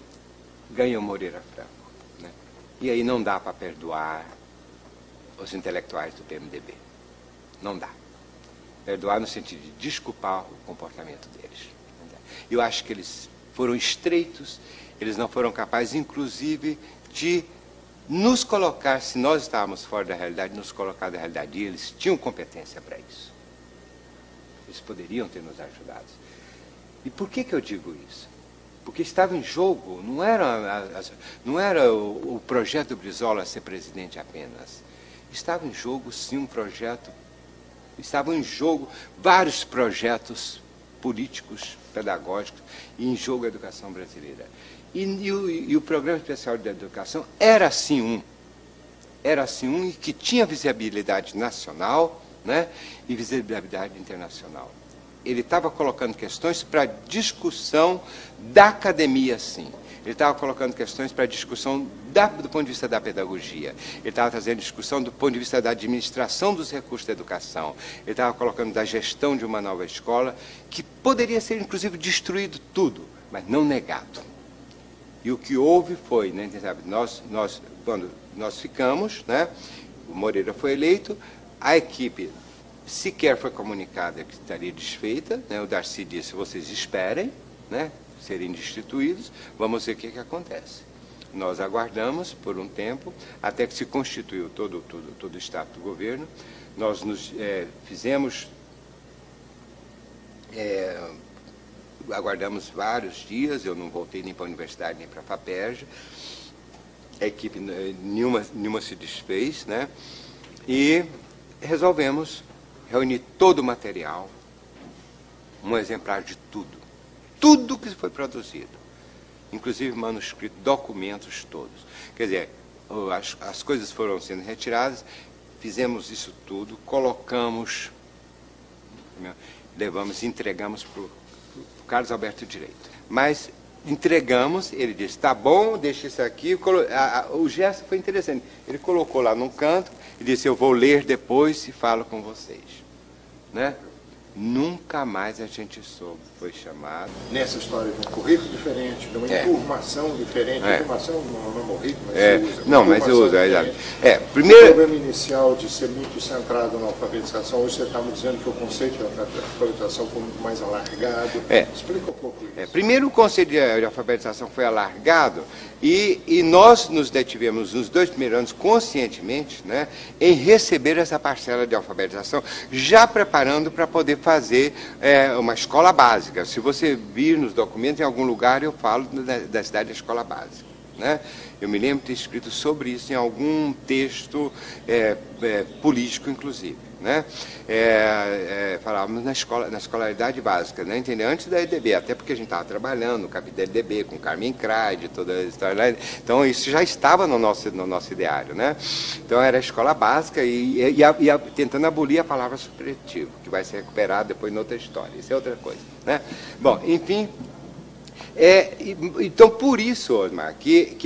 ganhou Moreira Franco, né? E aí não dá para perdoar os intelectuais do PMDB. Não dá. Perdoar no sentido de desculpar o comportamento deles. Eu acho que eles foram estreitos, eles não foram capazes, inclusive, de nos colocar, se nós estávamos fora da realidade, nos colocar da realidade. E eles tinham competência para isso. Eles poderiam ter nos ajudado. E por que eu digo isso? Porque estava em jogo, não era o projeto do Brizola ser presidente apenas. Estava em jogo, sim, um projeto. Estavam em jogo vários projetos políticos, pedagógicos, e em jogo a educação brasileira. E o Programa Especial de Educação era assim um e que tinha visibilidade nacional, né, e visibilidade internacional. Ele estava colocando questões para discussão da academia, sim. Ele estava colocando questões para discussão do ponto de vista da pedagogia. Ele estava trazendo discussão do ponto de vista da administração dos recursos da educação. Ele estava colocando da gestão de uma nova escola, que poderia ser, inclusive, destruído tudo, mas não negado. E o que houve foi, né, sabe, quando nós ficamos, né, o Moreira foi eleito, a equipe sequer foi comunicada que estaria desfeita, né, o Darcy disse, vocês esperem, né, serem destituídos, vamos ver o que acontece. Nós aguardamos por um tempo, até que se constituiu todo o staff do governo, nós fizemos, aguardamos vários dias, eu não voltei nem para a universidade, nem para a FAPERJ, a equipe nenhuma se desfez, né, e resolvemos reunir todo o material, um exemplar de tudo que foi produzido, inclusive manuscrito, documentos todos. Quer dizer, as coisas foram sendo retiradas, fizemos isso tudo, colocamos, entregamos para o Carlos Alberto Direito. Mas entregamos, ele disse, tá bom, deixa isso aqui. O gesto foi interessante. Ele colocou lá num canto e disse, eu vou ler depois e falo com vocês. Né? Nunca mais a gente soube, foi chamado. Nessa história de um currículo diferente, de uma informação diferente, informação não é morrido, mas usa. Não, mas usa, primeiro... O problema inicial de ser muito centrado na alfabetização, hoje você está me dizendo que o conceito de alfabetização foi muito mais alargado. Explica um pouco isso. Primeiro o conceito de alfabetização foi alargado e nós nos detivemos nos 2 primeiros anos conscientemente, né, em receber essa parcela de alfabetização, já preparando para poder fazer uma escola básica. Se você vir nos documentos, em algum lugar eu falo da cidade da escola básica. Né? Eu me lembro de ter escrito sobre isso em algum texto político, inclusive. Né? Falávamos na escolaridade básica, né? Entendeu? Antes da EDB, até porque a gente estava trabalhando no capítulo da EDB, com Carmen Craide, toda a história. Então, isso já estava no nosso ideário. Né? Então, era a escola básica e tentando abolir a palavra supletivo, que vai ser recuperada depois em outra história. Isso é outra coisa. Né? Bom, enfim... então, por isso, Osmar, que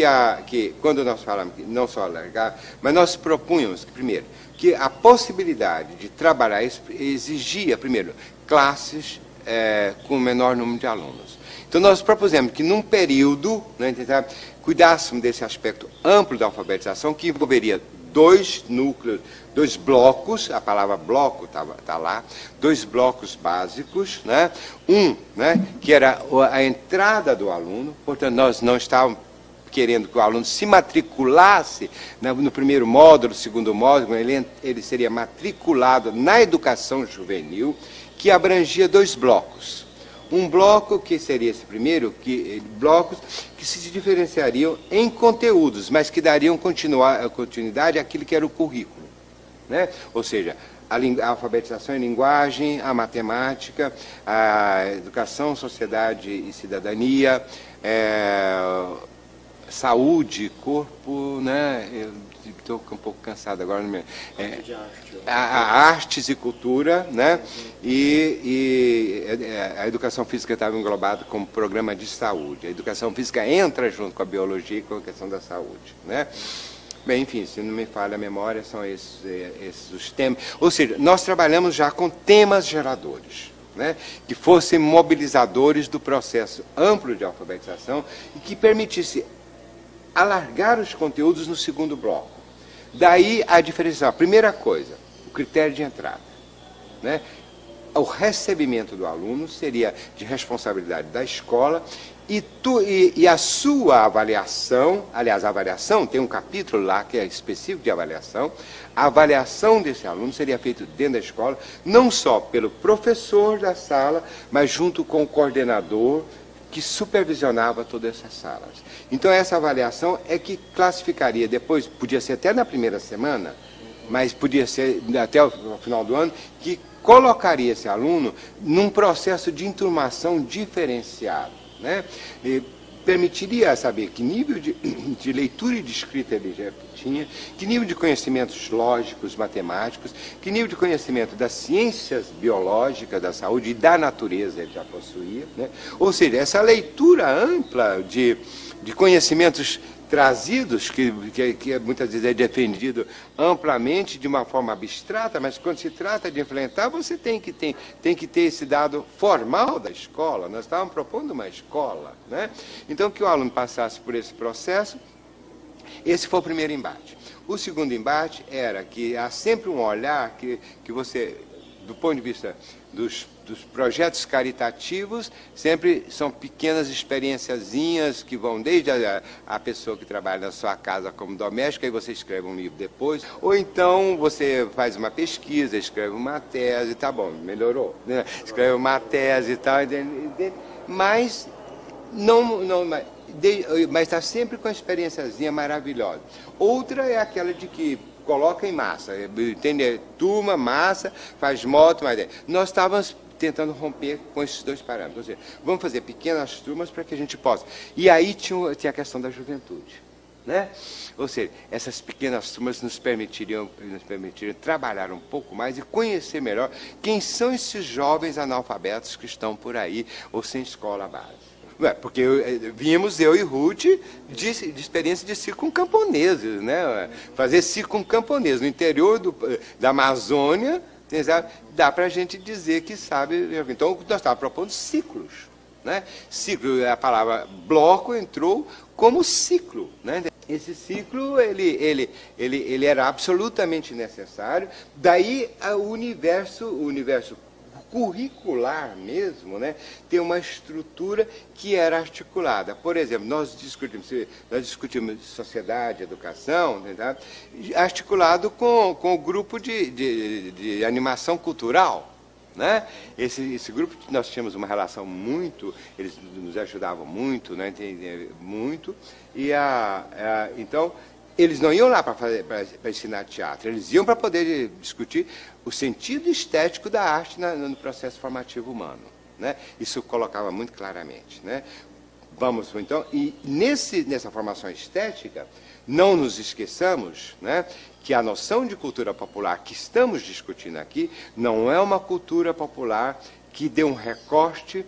quando nós falamos que não só alargar, mas nós propunhamos, primeiro, que a possibilidade de trabalhar isso exigia, primeiro, classes com menor número de alunos. Então, nós propusemos que, num período, né, cuidássemos desse aspecto amplo da alfabetização, que envolveria 2 núcleos, 2 blocos, a palavra bloco está lá, 2 blocos básicos, né? Um, né, que era a entrada do aluno, portanto, nós não estávamos querendo que o aluno se matriculasse no primeiro módulo, segundo módulo, ele seria matriculado na educação juvenil, que abrangia 2 blocos. Um bloco que seria esse primeiro, blocos que se diferenciariam em conteúdos, mas que dariam continuidade àquilo que era o currículo, né? Ou seja, a alfabetização em linguagem, a matemática, a educação, sociedade e cidadania, saúde, corpo, né? Eu estou um pouco cansado agora. Artes e cultura, né? E a educação física estava englobada como programa de saúde. A educação física entra junto com a biologia e com a questão da saúde, né? Bem, enfim, se não me falha a memória, são esses os temas. Ou seja, nós trabalhamos já com temas geradores, né, que fossem mobilizadores do processo amplo de alfabetização e que permitisse alargar os conteúdos no segundo bloco. Daí a diferenciação. A primeira coisa, o critério de entrada, né? O recebimento do aluno seria de responsabilidade da escola e a sua avaliação, aliás, a avaliação, tem um capítulo lá que é específico de avaliação, a avaliação desse aluno seria feita dentro da escola, não só pelo professor da sala, mas junto com o coordenador que supervisionava todas essas salas. Então essa avaliação é que classificaria depois, podia ser até na primeira semana, mas podia ser até o final do ano, que colocaria esse aluno num processo de enturmação diferenciado, né? E permitiria saber que nível de leitura e de escrita ele já tinha, que nível de conhecimentos lógicos, matemáticos, que nível de conhecimento das ciências biológicas, da saúde e da natureza ele já possuía, né? Ou seja, essa leitura ampla de conhecimentos trazidos, que muitas vezes é defendido amplamente de uma forma abstrata, mas quando se trata de implementar, você tem que ter esse dado formal da escola. Nós estávamos propondo uma escola, né? Então, que o aluno passasse por esse processo. Esse foi o primeiro embate. O segundo embate era que há sempre um olhar que você, do ponto de vista dos projetos caritativos, sempre são pequenas experienciazinhas que vão desde a pessoa que trabalha na sua casa como doméstica e você escreve um livro depois, ou então você faz uma pesquisa, escreve uma tese, tá bom, melhorou, né? Escreve uma tese e tal, mas mas está sempre com a experienciazinha maravilhosa. Outra é aquela de que coloca em massa, entende? Turma, massa, faz moto, mas nós estávamos tentando romper com esses 2 parâmetros. Ou seja, vamos fazer pequenas turmas para que a gente possa. E aí tinha a questão da juventude, né? Ou seja, essas pequenas turmas nos permitiriam trabalhar um pouco mais e conhecer melhor quem são esses jovens analfabetos que estão por aí ou sem escola base. Porque vimos, eu e Ruth, de experiência de circuncamponeses, né? Fazer circuncamponeses no interior da Amazônia, dá para a gente dizer que sabe. Então, nós estávamos propondo ciclos, né? Ciclo, a palavra bloco entrou como ciclo, né? Esse ciclo, ele era absolutamente necessário. Daí, o universo curricular mesmo, né, tem uma estrutura que era articulada. Por exemplo, nós discutimos sociedade, educação, né, articulado com o grupo de animação cultural, né? Esse grupo, nós tínhamos uma relação muito, eles nos ajudavam muito, né, muito, e então eles não iam lá para ensinar teatro, eles iam para poder discutir o sentido estético da arte no processo formativo humano, né? Isso colocava muito claramente, né? Vamos, então, e nessa formação estética, não nos esqueçamos, né, que a noção de cultura popular que estamos discutindo aqui não é uma cultura popular que dê um recorte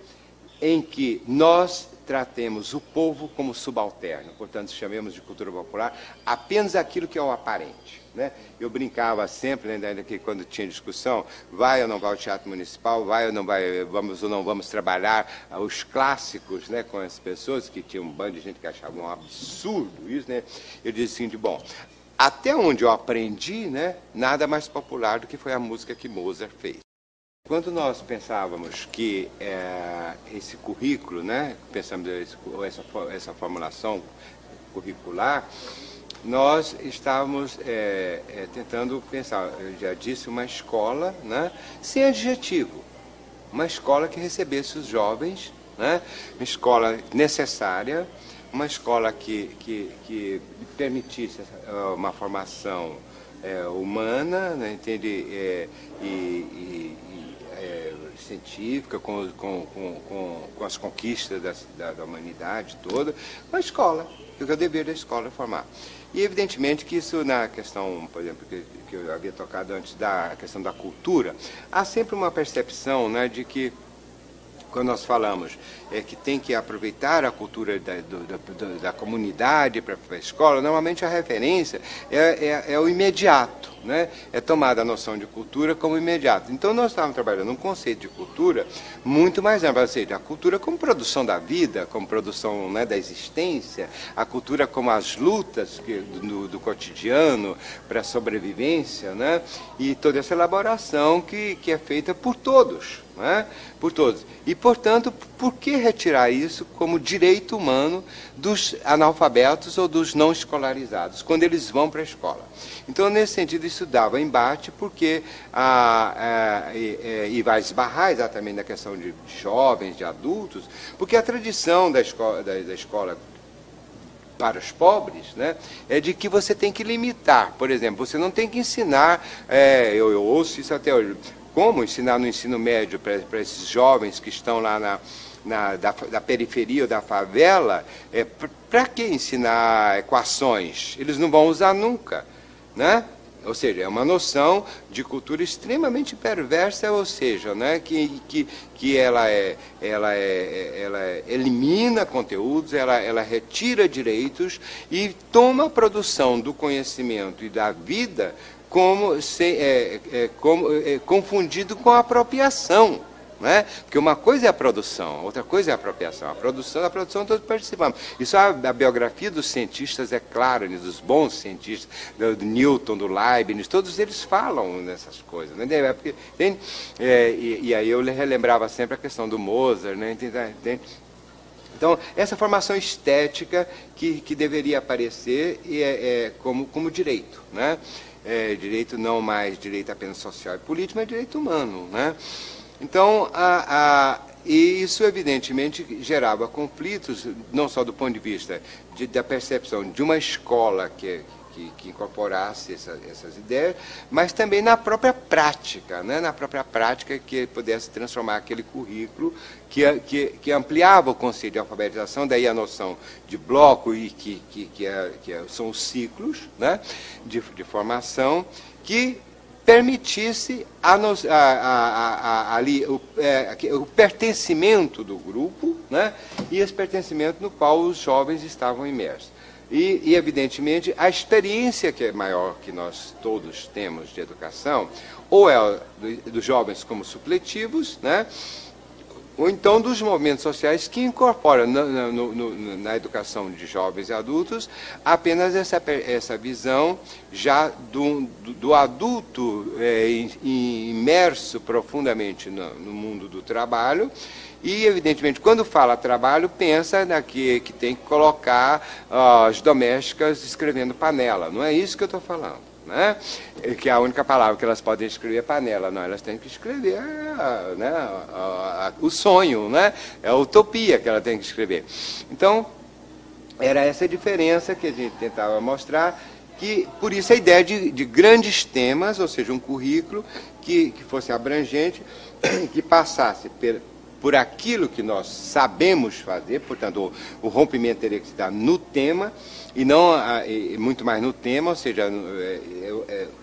em que nós tratemos o povo como subalterno, portanto, chamemos de cultura popular apenas aquilo que é o aparente, né? Eu brincava sempre, né, que quando tinha discussão, vai ou não vai ao Teatro Municipal, vai ou não vai, vamos ou não vamos trabalhar os clássicos, né, com as pessoas, que tinha um bando de gente que achava um absurdo isso, né? Eu disse assim, bom, até onde eu aprendi, né, nada mais popular do que foi a música que Mozart fez. Quando nós pensávamos que esse currículo, né, pensamos essa formulação curricular, nós estávamos tentando pensar, eu já disse, uma escola, né, sem adjetivo, uma escola que recebesse os jovens, né, uma escola necessária, uma escola que permitisse uma formação humana, né, entende, científica, com as conquistas da humanidade toda, uma escola, porque é o dever da escola é formar. E evidentemente que isso, na questão, por exemplo, que eu havia tocado antes, da questão da cultura, há sempre uma percepção, né, de que quando nós falamos que tem que aproveitar a cultura da comunidade para a escola, normalmente a referência é o imediato, né? É tomada a noção de cultura como imediato. Então nós estávamos trabalhando um conceito de cultura muito mais amplo, ou seja, a cultura como produção da vida, como produção, né, da existência, a cultura como as lutas do cotidiano para a sobrevivência, né? E toda essa elaboração que é feita por todos. Né? Por todos. E, portanto, por que retirar isso como direito humano dos analfabetos ou dos não escolarizados, quando eles vão para a escola? Então, nesse sentido, isso dava embate, porque e vai esbarrar exatamente na questão de jovens, de adultos, porque a tradição da escola para os pobres, né, é de que você tem que limitar. Por exemplo, você não tem que ensinar, eu ouço isso até hoje, como ensinar no ensino médio para esses jovens que estão lá da periferia ou da favela, para que ensinar equações? Eles não vão usar nunca, né? Ou seja, é uma noção de cultura extremamente perversa, ou seja, né, que ela elimina conteúdos, ela retira direitos e toma a produção do conhecimento e da vida confundido com a apropriação. Né? Porque uma coisa é a produção, outra coisa é a apropriação. A produção todos participamos. Isso a biografia dos cientistas é clara, dos bons cientistas, do Newton, do Leibniz, todos eles falam nessas coisas. Né? E aí eu relembrava sempre a questão do Mozart, né? Entende? Então, essa formação estética que deveria aparecer como direito, né? Direito não mais direito apenas social e político, mas direito humano, né? Então, e isso evidentemente gerava conflitos, não só do ponto de vista da percepção de uma escola que incorporasse essas ideias, mas também na própria prática, né? Na própria prática que pudesse transformar aquele currículo que ampliava o conceito de alfabetização, daí a noção de bloco, e são os ciclos, né, de formação, que permitisse ali o pertencimento do grupo, né, e esse pertencimento no qual os jovens estavam imersos. E, evidentemente, a experiência que é maior que nós todos temos de educação, ou é dos jovens como supletivos, né, ou então dos movimentos sociais que incorporam na educação de jovens e adultos apenas essa visão já do adulto imerso profundamente no mundo do trabalho. E, evidentemente, quando fala trabalho, pensa que tem que colocar as domésticas escrevendo panela. Não é isso que eu estou falando. Né? Que a única palavra que elas podem escrever é panela. Não, elas têm que escrever, né, o sonho, né? É a utopia que ela tem que escrever. Então, era essa a diferença que a gente tentava mostrar, que por isso a ideia de grandes temas, ou seja, um currículo que fosse abrangente, que passasse por aquilo que nós sabemos fazer, portanto, o rompimento teria que se dar no tema, e não muito mais no tema, ou seja,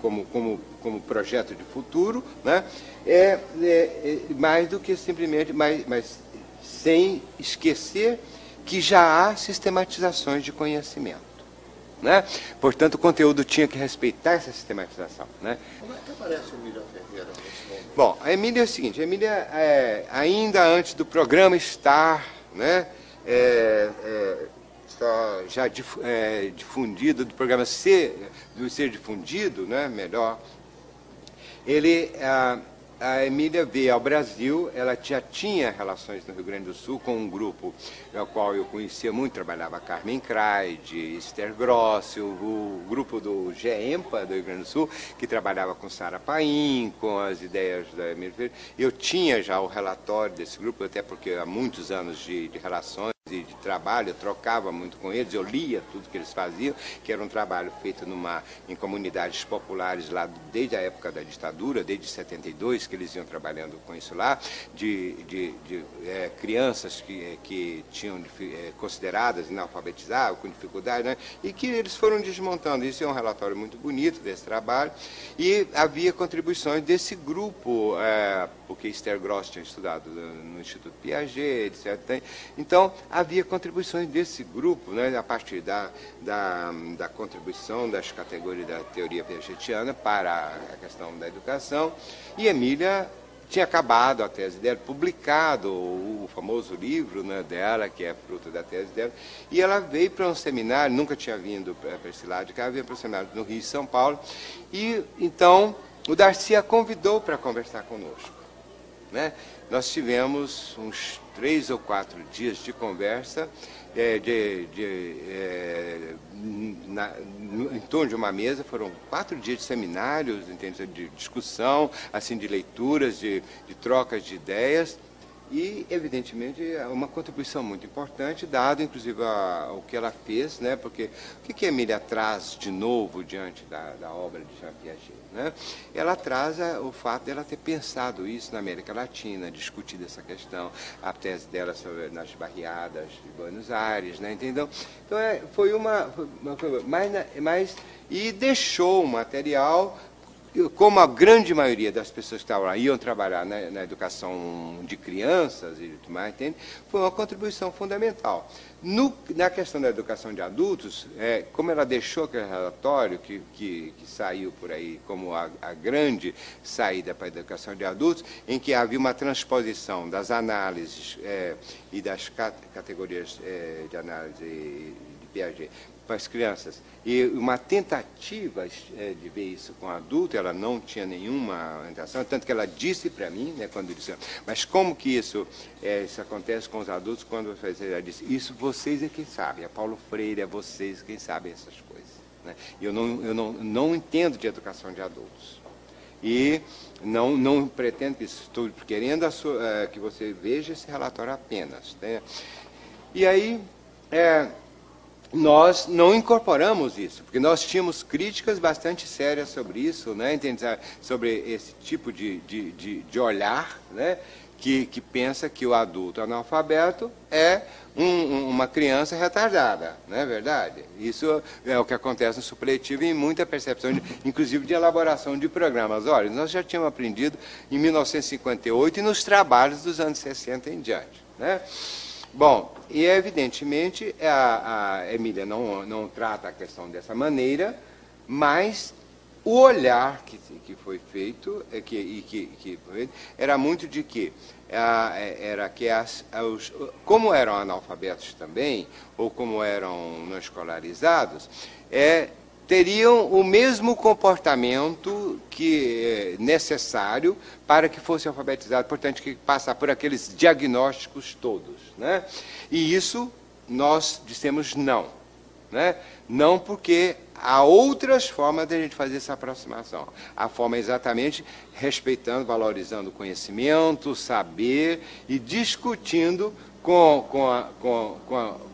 como projeto de futuro, né? Mais do que simplesmente, mas sem esquecer que já há sistematizações de conhecimento. Né? Portanto, o conteúdo tinha que respeitar essa sistematização. Né? Como é que aparece o Emília Ferreira nesse momento? Bom, a Emília é o seguinte, a Emília, ainda antes do programa estar, né, já difundido, do programa ser difundido, né, melhor, ele a Emília veio ao Brasil, ela já tinha relações no Rio Grande do Sul com um grupo ao qual eu conhecia muito, trabalhava Carmen Craide, Esther Grossi, o grupo do GEMPA do Rio Grande do Sul, que trabalhava com Sara Paim, com as ideias da Emília. Eu tinha já o relatório desse grupo, até porque há muitos anos de relações e de trabalho, eu trocava muito com eles, eu lia tudo que eles faziam, que era um trabalho feito em comunidades populares lá desde a época da ditadura, desde 72, que eles iam trabalhando com isso lá, de crianças que tinham consideradas analfabetizadas, com dificuldade, né? E que eles foram desmontando. Isso é um relatório muito bonito desse trabalho, e havia contribuições desse grupo, porque Esther Gross tinha estudado no Instituto Piaget, etc. Então, havia contribuições desse grupo, né, a partir da contribuição das categorias da teoria piagetiana para a questão da educação, e Emília tinha acabado a tese dela, publicado o famoso livro, né, dela, que é fruto da tese dela, e ela veio para um seminário, nunca tinha vindo para esse lado de cá, veio para um seminário no Rio e São Paulo, e então o Darcy a convidou para conversar conosco, né? Nós tivemos uns 3 ou 4 dias de conversa em torno de uma mesa. Foram 4 dias de seminários, entende? De discussão, assim, de leituras, de trocas de ideias. E, evidentemente, é uma contribuição muito importante, dado, inclusive, o que ela fez, né? Porque o que a Emília traz de novo diante da obra de Jean Piaget, né? Ela traz o fato de ela ter pensado isso na América Latina, discutido essa questão, a tese dela sobre nas barriadas de Buenos Aires, né? Entendeu? Então, foi uma coisa, mas e deixou um material. Como a grande maioria das pessoas que estavam lá iam trabalhar na educação de crianças e tudo mais, entende? Foi uma contribuição fundamental. Na questão da educação de adultos, como ela deixou aquele relatório que saiu por aí como a grande saída para a educação de adultos, em que havia uma transposição das análises e das categorias de análise de Piaget para as crianças, e uma tentativa de ver isso com adulto, ela não tinha nenhuma orientação, tanto que ela disse para mim, né, quando disse, mas como que isso acontece com os adultos, quando ela disse, isso vocês é quem sabem, é Paulo Freire, é vocês quem sabem essas coisas, né? Eu não entendo de educação de adultos, e não pretendo que isso, estou querendo que você veja esse relatório apenas, né? E aí, nós não incorporamos isso, porque nós tínhamos críticas bastante sérias sobre isso, né, entende? Sobre esse tipo de olhar, né, que pensa que o adulto analfabeto é uma criança retardada, não é verdade? Isso é o que acontece no supletivo e em muita percepção, inclusive de elaboração de programas. Olha, nós já tínhamos aprendido em 1958 e nos trabalhos dos anos 60 em diante, né? Bom, e evidentemente a Emília não trata a questão dessa maneira, mas o olhar que foi feito, era muito de que, como eram analfabetos também, ou como eram não escolarizados, teriam o mesmo comportamento necessário para que fosse alfabetizado, portanto, que passar por aqueles diagnósticos todos, né? E isso nós dissemos não, né? Não, porque há outras formas de a gente fazer essa aproximação. A forma é exatamente respeitando, valorizando o conhecimento, o saber e discutindo com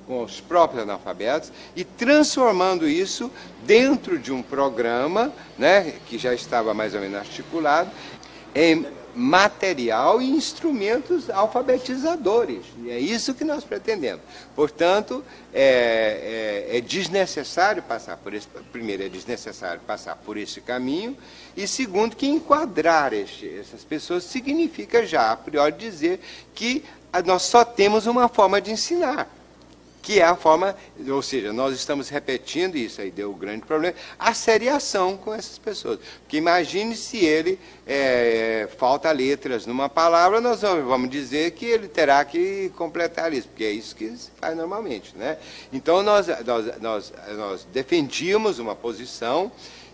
os próprios analfabetos e transformando isso dentro de um programa, né, que já estava mais ou menos articulado, em material e instrumentos alfabetizadores. E é isso que nós pretendemos. Portanto, é desnecessário passar por esse... Primeiro, é desnecessário passar por esse caminho, e segundo, que enquadrar essas pessoas significa já, a priori, dizer que nós só temos uma forma de ensinar, que é a forma, ou seja, nós estamos repetindo, e isso aí deu um grande problema, a seriação com essas pessoas. Porque imagine se ele falta letras numa palavra, nós vamos dizer que ele terá que completar isso, porque é isso que se faz normalmente, né? Então, nós defendíamos uma posição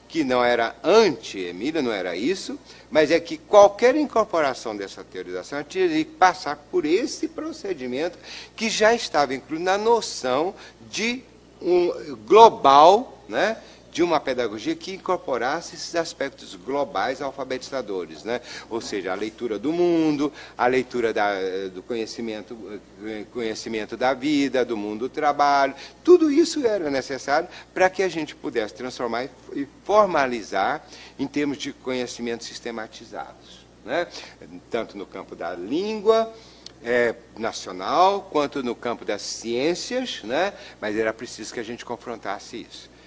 que não era anti-Emília, não era isso, mas é que qualquer incorporação dessa teorização tinha que passar por esse procedimento que já estava incluído na noção de um global, né, de uma pedagogia que incorporasse esses aspectos globais alfabetizadores, né? Ou seja, a leitura do mundo, a leitura do conhecimento da vida, do mundo do trabalho, tudo isso era necessário para que a gente pudesse transformar e formalizar em termos de conhecimentos sistematizados, né? Tanto no campo da língua nacional, quanto no campo das ciências, né? Mas era preciso que a gente confrontasse isso.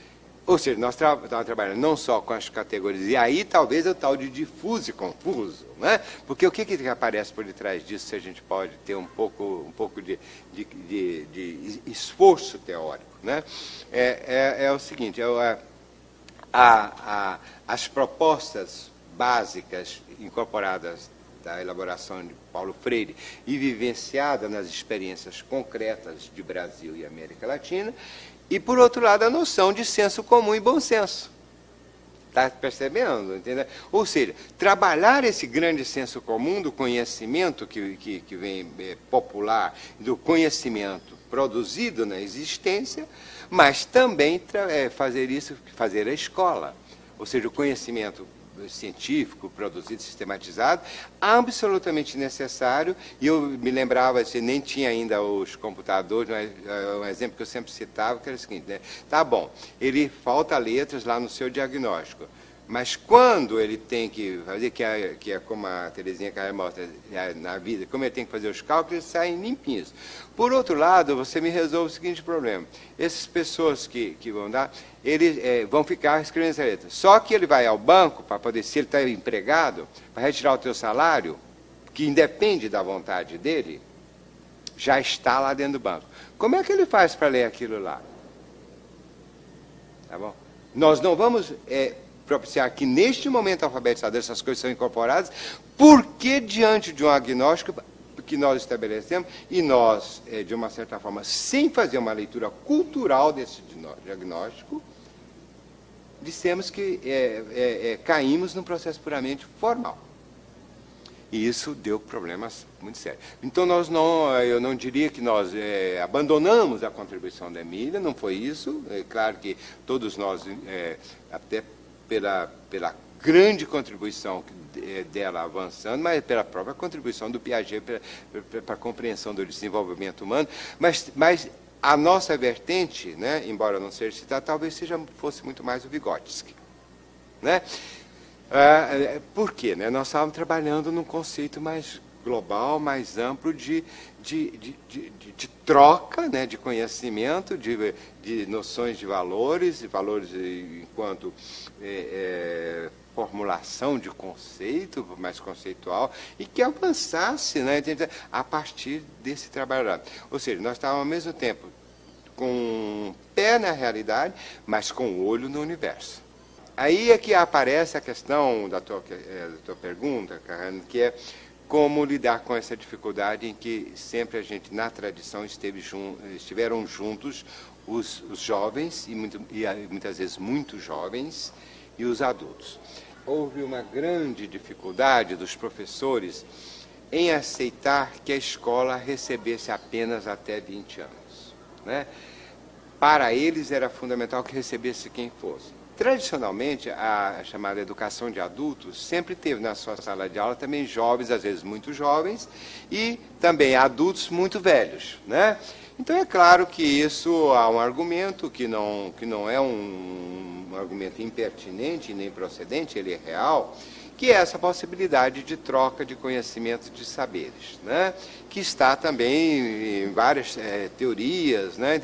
Ou seja, nós estávamos trabalhando não só com as categorias, e aí talvez é o tal de difuso e confuso, né? Porque o que aparece por detrás disso, se a gente pode ter um pouco de esforço teórico, né? É o seguinte, as propostas básicas incorporadas da elaboração de Paulo Freire e vivenciada nas experiências concretas de Brasil e América Latina, e, por outro lado, a noção de senso comum e bom senso. Está percebendo? Entendeu? Ou seja, trabalhar esse grande senso comum do conhecimento que vem popular, do conhecimento produzido na existência, mas também fazer a escola. Ou seja, o conhecimento científico, produzido, sistematizado, absolutamente necessário, e eu me lembrava, nem tinha ainda os computadores, mas um exemplo que eu sempre citava, que era o seguinte, né? Tá bom, ele falta letras lá no seu diagnóstico, mas quando ele tem que fazer, que é como a Terezinha Carreira mostra na vida, como ele tem que fazer os cálculos, eles saem limpinhos. Por outro lado, você me resolve o seguinte problema, essas pessoas que vão dar, eles vão ficar escrevendo essa letra. Só que ele vai ao banco, para poder, se ele está empregado, para retirar o teu salário, que independe da vontade dele, já está lá dentro do banco. Como é que ele faz para ler aquilo lá? Tá bom? Nós não vamos propiciar que neste momento alfabetizador essas coisas são incorporadas, porque diante de um agnóstico que nós estabelecemos, e nós, de uma certa forma, sem fazer uma leitura cultural desse diagnóstico, dissemos que caímos num processo puramente formal. E isso deu problemas muito sérios. Então, eu não diria que nós abandonamos a contribuição da Emília, não foi isso. É claro que todos nós, até pela grande contribuição dela avançando, mas pela própria contribuição do Piaget para a compreensão do desenvolvimento humano, mas a nossa vertente, né, embora não seja citada, talvez fosse muito mais o Vygotsky, né? Por quê? Né? Nós estávamos trabalhando num conceito mais global, mais amplo de troca, né, de conhecimento, de noções de valores enquanto formulação de conceito, mais conceitual, e que avançasse, né, a partir desse trabalho. Ou seja, nós estávamos ao mesmo tempo com um pé na realidade, mas com o olho no universo. Aí é que aparece a questão da tua pergunta, Carrano, que é como lidar com essa dificuldade em que sempre a gente, na tradição, estiveram juntos os jovens, e muitas vezes muito jovens, e os adultos. Houve uma grande dificuldade dos professores em aceitar que a escola recebesse apenas até 20 anos, né? Para eles era fundamental que recebesse quem fosse. Tradicionalmente, a chamada educação de adultos sempre teve na sua sala de aula também jovens, às vezes muito jovens, e também adultos muito velhos, né? Então é claro que isso há um argumento que não é um argumento impertinente nem procedente, ele é real, que é essa possibilidade de troca de conhecimentos, de saberes, né? Que está também em várias teorias, né?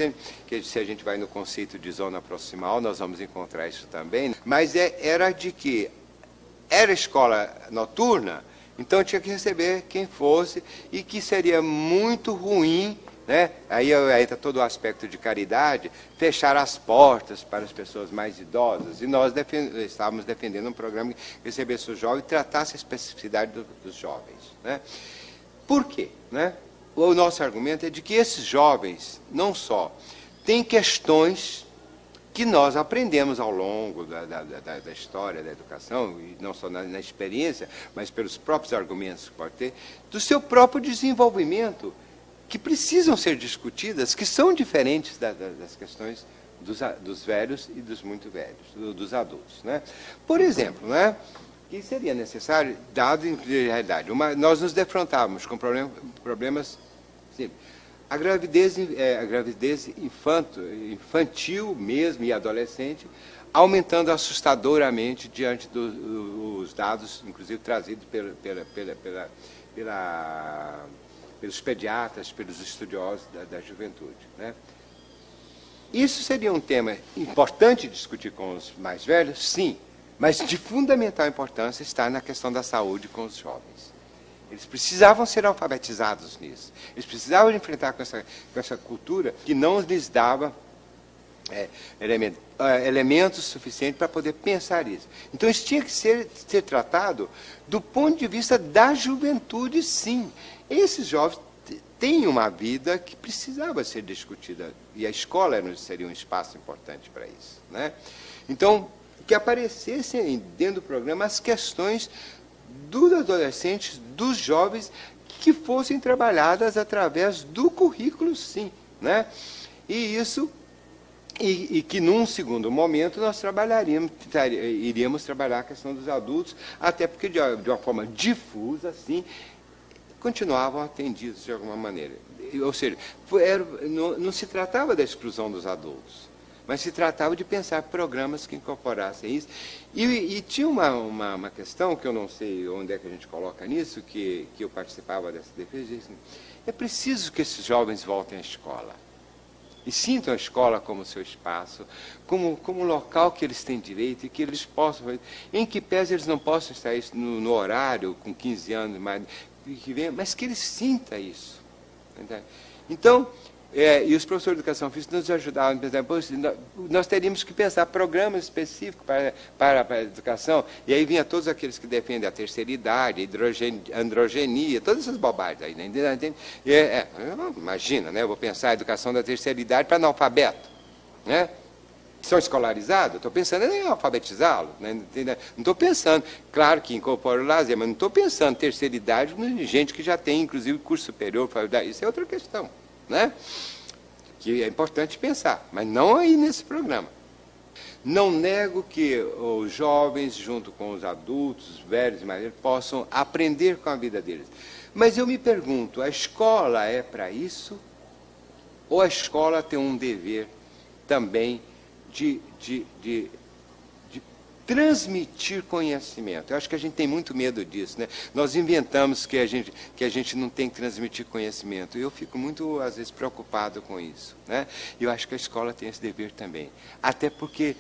Que se a gente vai no conceito de zona proximal, nós vamos encontrar isso também. Mas era de que era escola noturna, então tinha que receber quem fosse, e que seria muito ruim, né? Aí entra todo o aspecto de caridade, fechar as portas para as pessoas mais idosas. E nós estávamos defendendo um programa que recebesse os jovens e tratasse a especificidade dos jovens, né? Por quê? Né? O nosso argumento é de que esses jovens, não só têm questões que nós aprendemos ao longo da história da educação, e não só na experiência, mas pelos próprios argumentos que pode ter, do seu próprio desenvolvimento, que precisam ser discutidas, que são diferentes das questões dos velhos e dos muito velhos, dos adultos. Né? Por exemplo, né, que seria necessário, dado em realidade, nós nos defrontávamos com problemas simples. A gravidez infantil mesmo e adolescente, aumentando assustadoramente diante dos dados, inclusive trazidos pelos pediatras, pelos estudiosos da juventude. Né? Isso seria um tema importante discutir com os mais velhos? Sim, mas de fundamental importância está na questão da saúde com os jovens. Eles precisavam ser alfabetizados nisso. Eles precisavam enfrentar com essa cultura que não lhes dava elementos suficientes para poder pensar isso. Então, isso tinha que ser tratado do ponto de vista da juventude, sim. Esses jovens têm uma vida que precisava ser discutida, e a escola seria um espaço importante para isso. Né? Então, que aparecessem dentro do programa as questões dos adolescentes, dos jovens, que fossem trabalhadas através do currículo, sim. Né? E isso, e que num segundo momento nós iríamos trabalhar a questão dos adultos, até porque de uma forma difusa, assim, continuavam atendidos de alguma maneira. Ou seja, não se tratava da exclusão dos adultos, mas se tratava de pensar programas que incorporassem isso. E tinha uma questão, que eu não sei onde é que a gente coloca nisso, que eu participava dessa defesa, é preciso que esses jovens voltem à escola. E sintam a escola como seu espaço, como um local que eles têm direito e que eles possam, em que pese eles não possam estar no horário, com 15 anos, mas que eles sintam isso. Então, e os professores de educação física nos ajudavam a pensar, nós teríamos que pensar programas específicos para a educação, e aí vinha todos aqueles que defendem a terceira idade, a androgenia, todas essas bobagens aí. Né? Imagina, né? Eu vou pensar a educação da terceira idade para analfabeto. Né? São escolarizados, estou pensando em alfabetizá-los. Né? Não estou pensando, claro que incorpora o lazer, mas não estou pensando em terceira idade, gente que já tem, inclusive, curso superior, isso é outra questão. Né? Que é importante pensar, mas não aí nesse programa. Não nego que os jovens, junto com os adultos, os velhos e mais velhos, possam aprender com a vida deles. Mas eu me pergunto, a escola é para isso? Ou a escola tem um dever também de transmitir conhecimento? Eu acho que a gente tem muito medo disso, né? Nós inventamos que a gente não tem que transmitir conhecimento. Eu fico muito, às vezes, preocupado com isso, né? Eu acho que a escola tem esse dever também. Até porque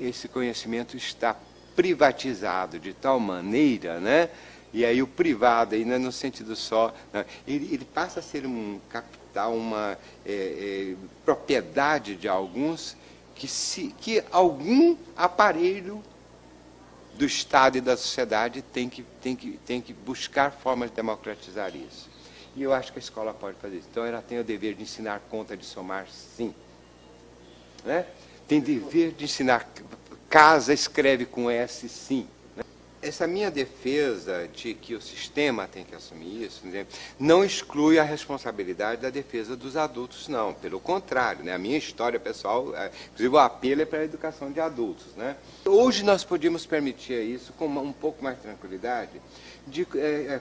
esse conhecimento está privatizado de tal maneira, né? E aí o privado, ainda no sentido só, né? Ele passa a ser um capital, uma propriedade de alguns, que algum aparelho do Estado e da sociedade tem que buscar formas de democratizar isso. E eu acho que a escola pode fazer isso. Então, ela tem o dever de ensinar conta de somar, sim. Né? Tem dever de ensinar casa, escreve com S, sim. Né? Essa minha defesa de que o sistema tem que assumir isso, né, não exclui a responsabilidade da defesa dos adultos, não. Pelo contrário, né, a minha história pessoal, inclusive o apelo é para a educação de adultos. Né? Hoje nós podíamos permitir isso com um pouco mais de tranquilidade, de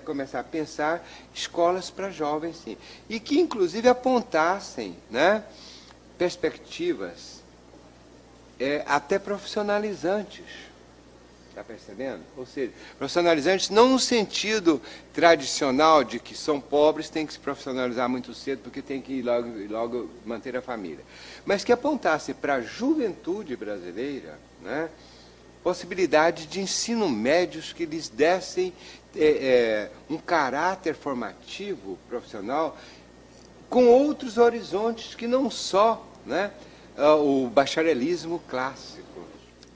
começar a pensar escolas para jovens, sim. E que, inclusive, apontassem, né, perspectivas até profissionalizantes. Está percebendo? Ou seja, profissionalizantes não no sentido tradicional de que são pobres, tem que se profissionalizar muito cedo porque tem que ir logo manter a família. Mas que apontasse para a juventude brasileira, né, possibilidades de ensino médios que lhes dessem um caráter formativo profissional com outros horizontes que não só, né, o bacharelismo clássico.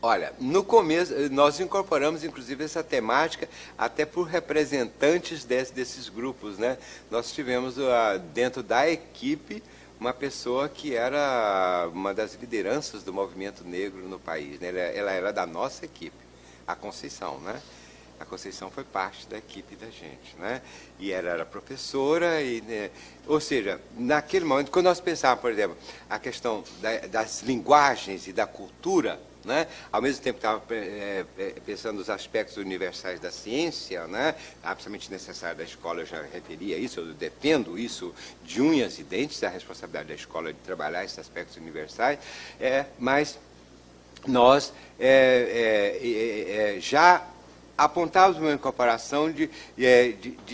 Olha, no começo, nós incorporamos, inclusive, essa temática até por representantes desses grupos. Né? Nós tivemos, dentro da equipe, uma pessoa que era uma das lideranças do movimento negro no país, né? Ela era da nossa equipe, a Conceição, né? A Conceição foi parte da equipe da gente, né? E ela era professora, né? Ou seja, naquele momento, quando nós pensávamos, por exemplo, a questão das linguagens e da cultura, né? Ao mesmo tempo que estava pensando nos aspectos universais da ciência, né? Absolutamente necessário da escola, eu já referi a isso, eu defendo isso de unhas e dentes, a responsabilidade da escola de trabalhar esses aspectos universais, mas nós já apontávamos uma incorporação de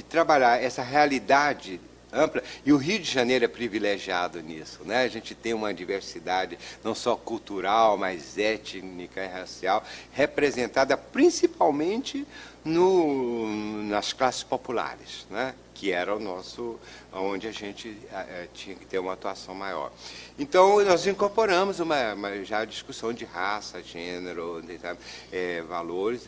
trabalhar essa realidade ampla, e o Rio de Janeiro é privilegiado nisso, né? A gente tem uma diversidade não só cultural, mas étnica e racial, representada principalmente nas classes populares, né? Que era o nosso, onde a gente tinha que ter uma atuação maior. Então, nós incorporamos já a discussão de raça, gênero, valores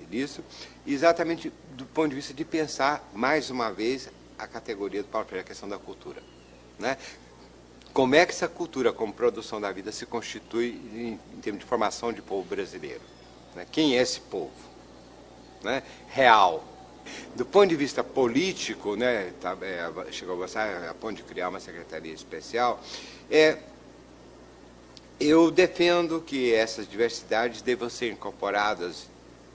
disso, exatamente do ponto de vista de pensar, mais uma vez, a categoria do Paulo Freire, a questão da cultura, né? Como é que essa cultura, como produção da vida, se constitui em termos de formação de povo brasileiro, né? Quem é esse povo, né? Real. Do ponto de vista político, né? Chegou a passar a ponto de criar uma secretaria especial. Eu defendo que essas diversidades devam ser incorporadas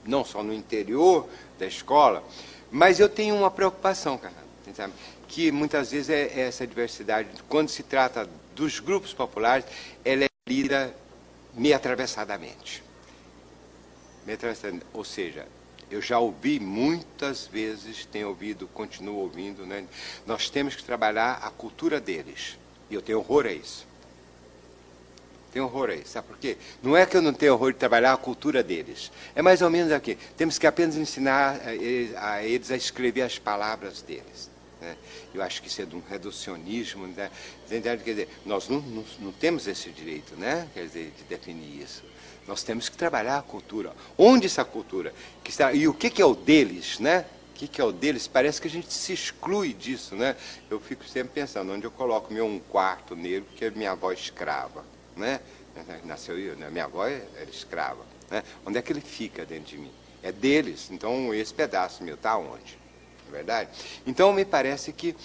não só no interior da escola, mas eu tenho uma preocupação, cara. Sabe? Que muitas vezes essa diversidade, quando se trata dos grupos populares, ela é lida meio atravessadamente. Ou seja, eu já ouvi muitas vezes, tenho ouvido, continuo ouvindo, né? Nós temos que trabalhar a cultura deles. E eu tenho horror a isso. Tenho horror a isso. Sabe por quê? Não é que eu não tenho horror de trabalhar a cultura deles. É mais ou menos aqui. Temos que apenas ensinar a eles a escrever as palavras deles. Né? Eu acho que isso é de um reducionismo, né? Quer dizer, nós não temos esse direito, né? Quer dizer, de definir isso. Nós temos que trabalhar a cultura. Onde essa cultura? E o que é o deles, né? O que é o deles? Parece que a gente se exclui disso, né? Eu fico sempre pensando, onde eu coloco um quarto negro, porque minha avó é escrava, né? Nasceu eu, né? Minha avó era escrava, né? Onde é que ele fica dentro de mim? É deles, então esse pedaço meu está onde? Não é verdade? Então, me parece que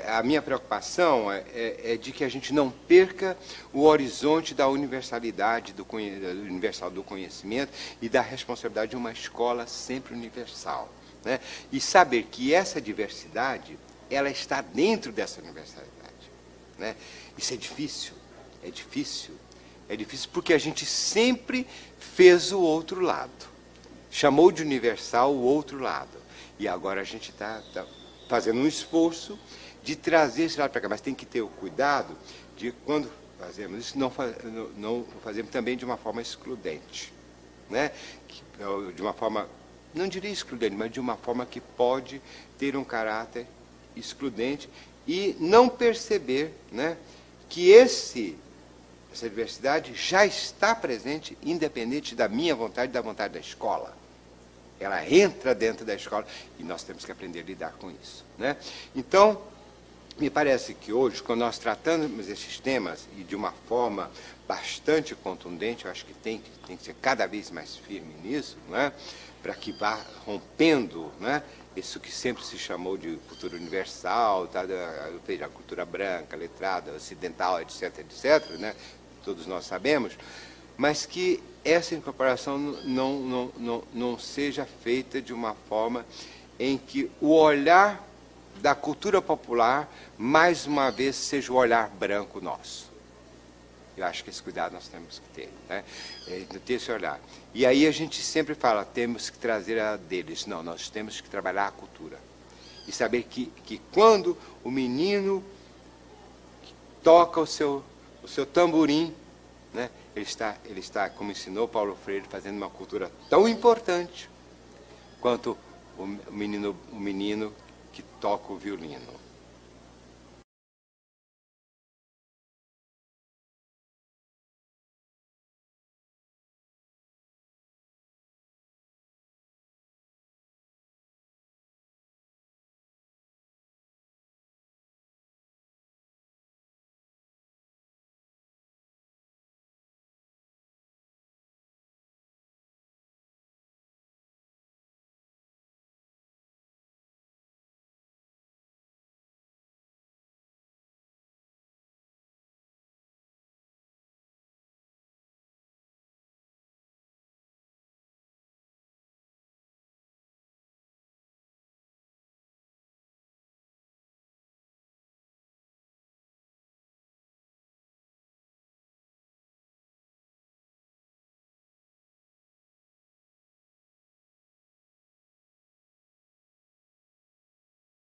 a minha preocupação é de que a gente não perca o horizonte da universalidade, universal do conhecimento e da responsabilidade de uma escola sempre universal, né? E saber que essa diversidade, ela está dentro dessa universalidade, né? Isso é difícil, é difícil. É difícil porque a gente sempre fez o outro lado. Chamou de universal o outro lado. E agora a gente está fazendo um esforço de trazer esse lado para cá. Mas tem que ter o cuidado de, quando fazemos isso, não fazemos também de uma forma excludente, né? De uma forma, não diria excludente, mas de uma forma que pode ter um caráter excludente e não perceber, né, que essa diversidade já está presente, independente da minha vontade e da vontade da escola. Ela entra dentro da escola e nós temos que aprender a lidar com isso, né? Então, me parece que hoje, quando nós tratamos esses temas e de uma forma bastante contundente, eu acho que tem que ser cada vez mais firme nisso, né? Para que vá rompendo, né, isso que sempre se chamou de cultura universal, tá? A cultura branca, letrada, ocidental, etc., etc., né? Todos nós sabemos, mas que essa incorporação não seja feita de uma forma em que o olhar da cultura popular, mais uma vez, seja o olhar branco nosso. Eu acho que esse cuidado nós temos que ter, né? Ter esse olhar. E aí a gente sempre fala, temos que trazer a deles. Não, nós temos que trabalhar a cultura. E saber que quando o menino toca o seu tamborim, né, ele está, como ensinou Paulo Freire, fazendo uma cultura tão importante quanto o menino que toca o violino.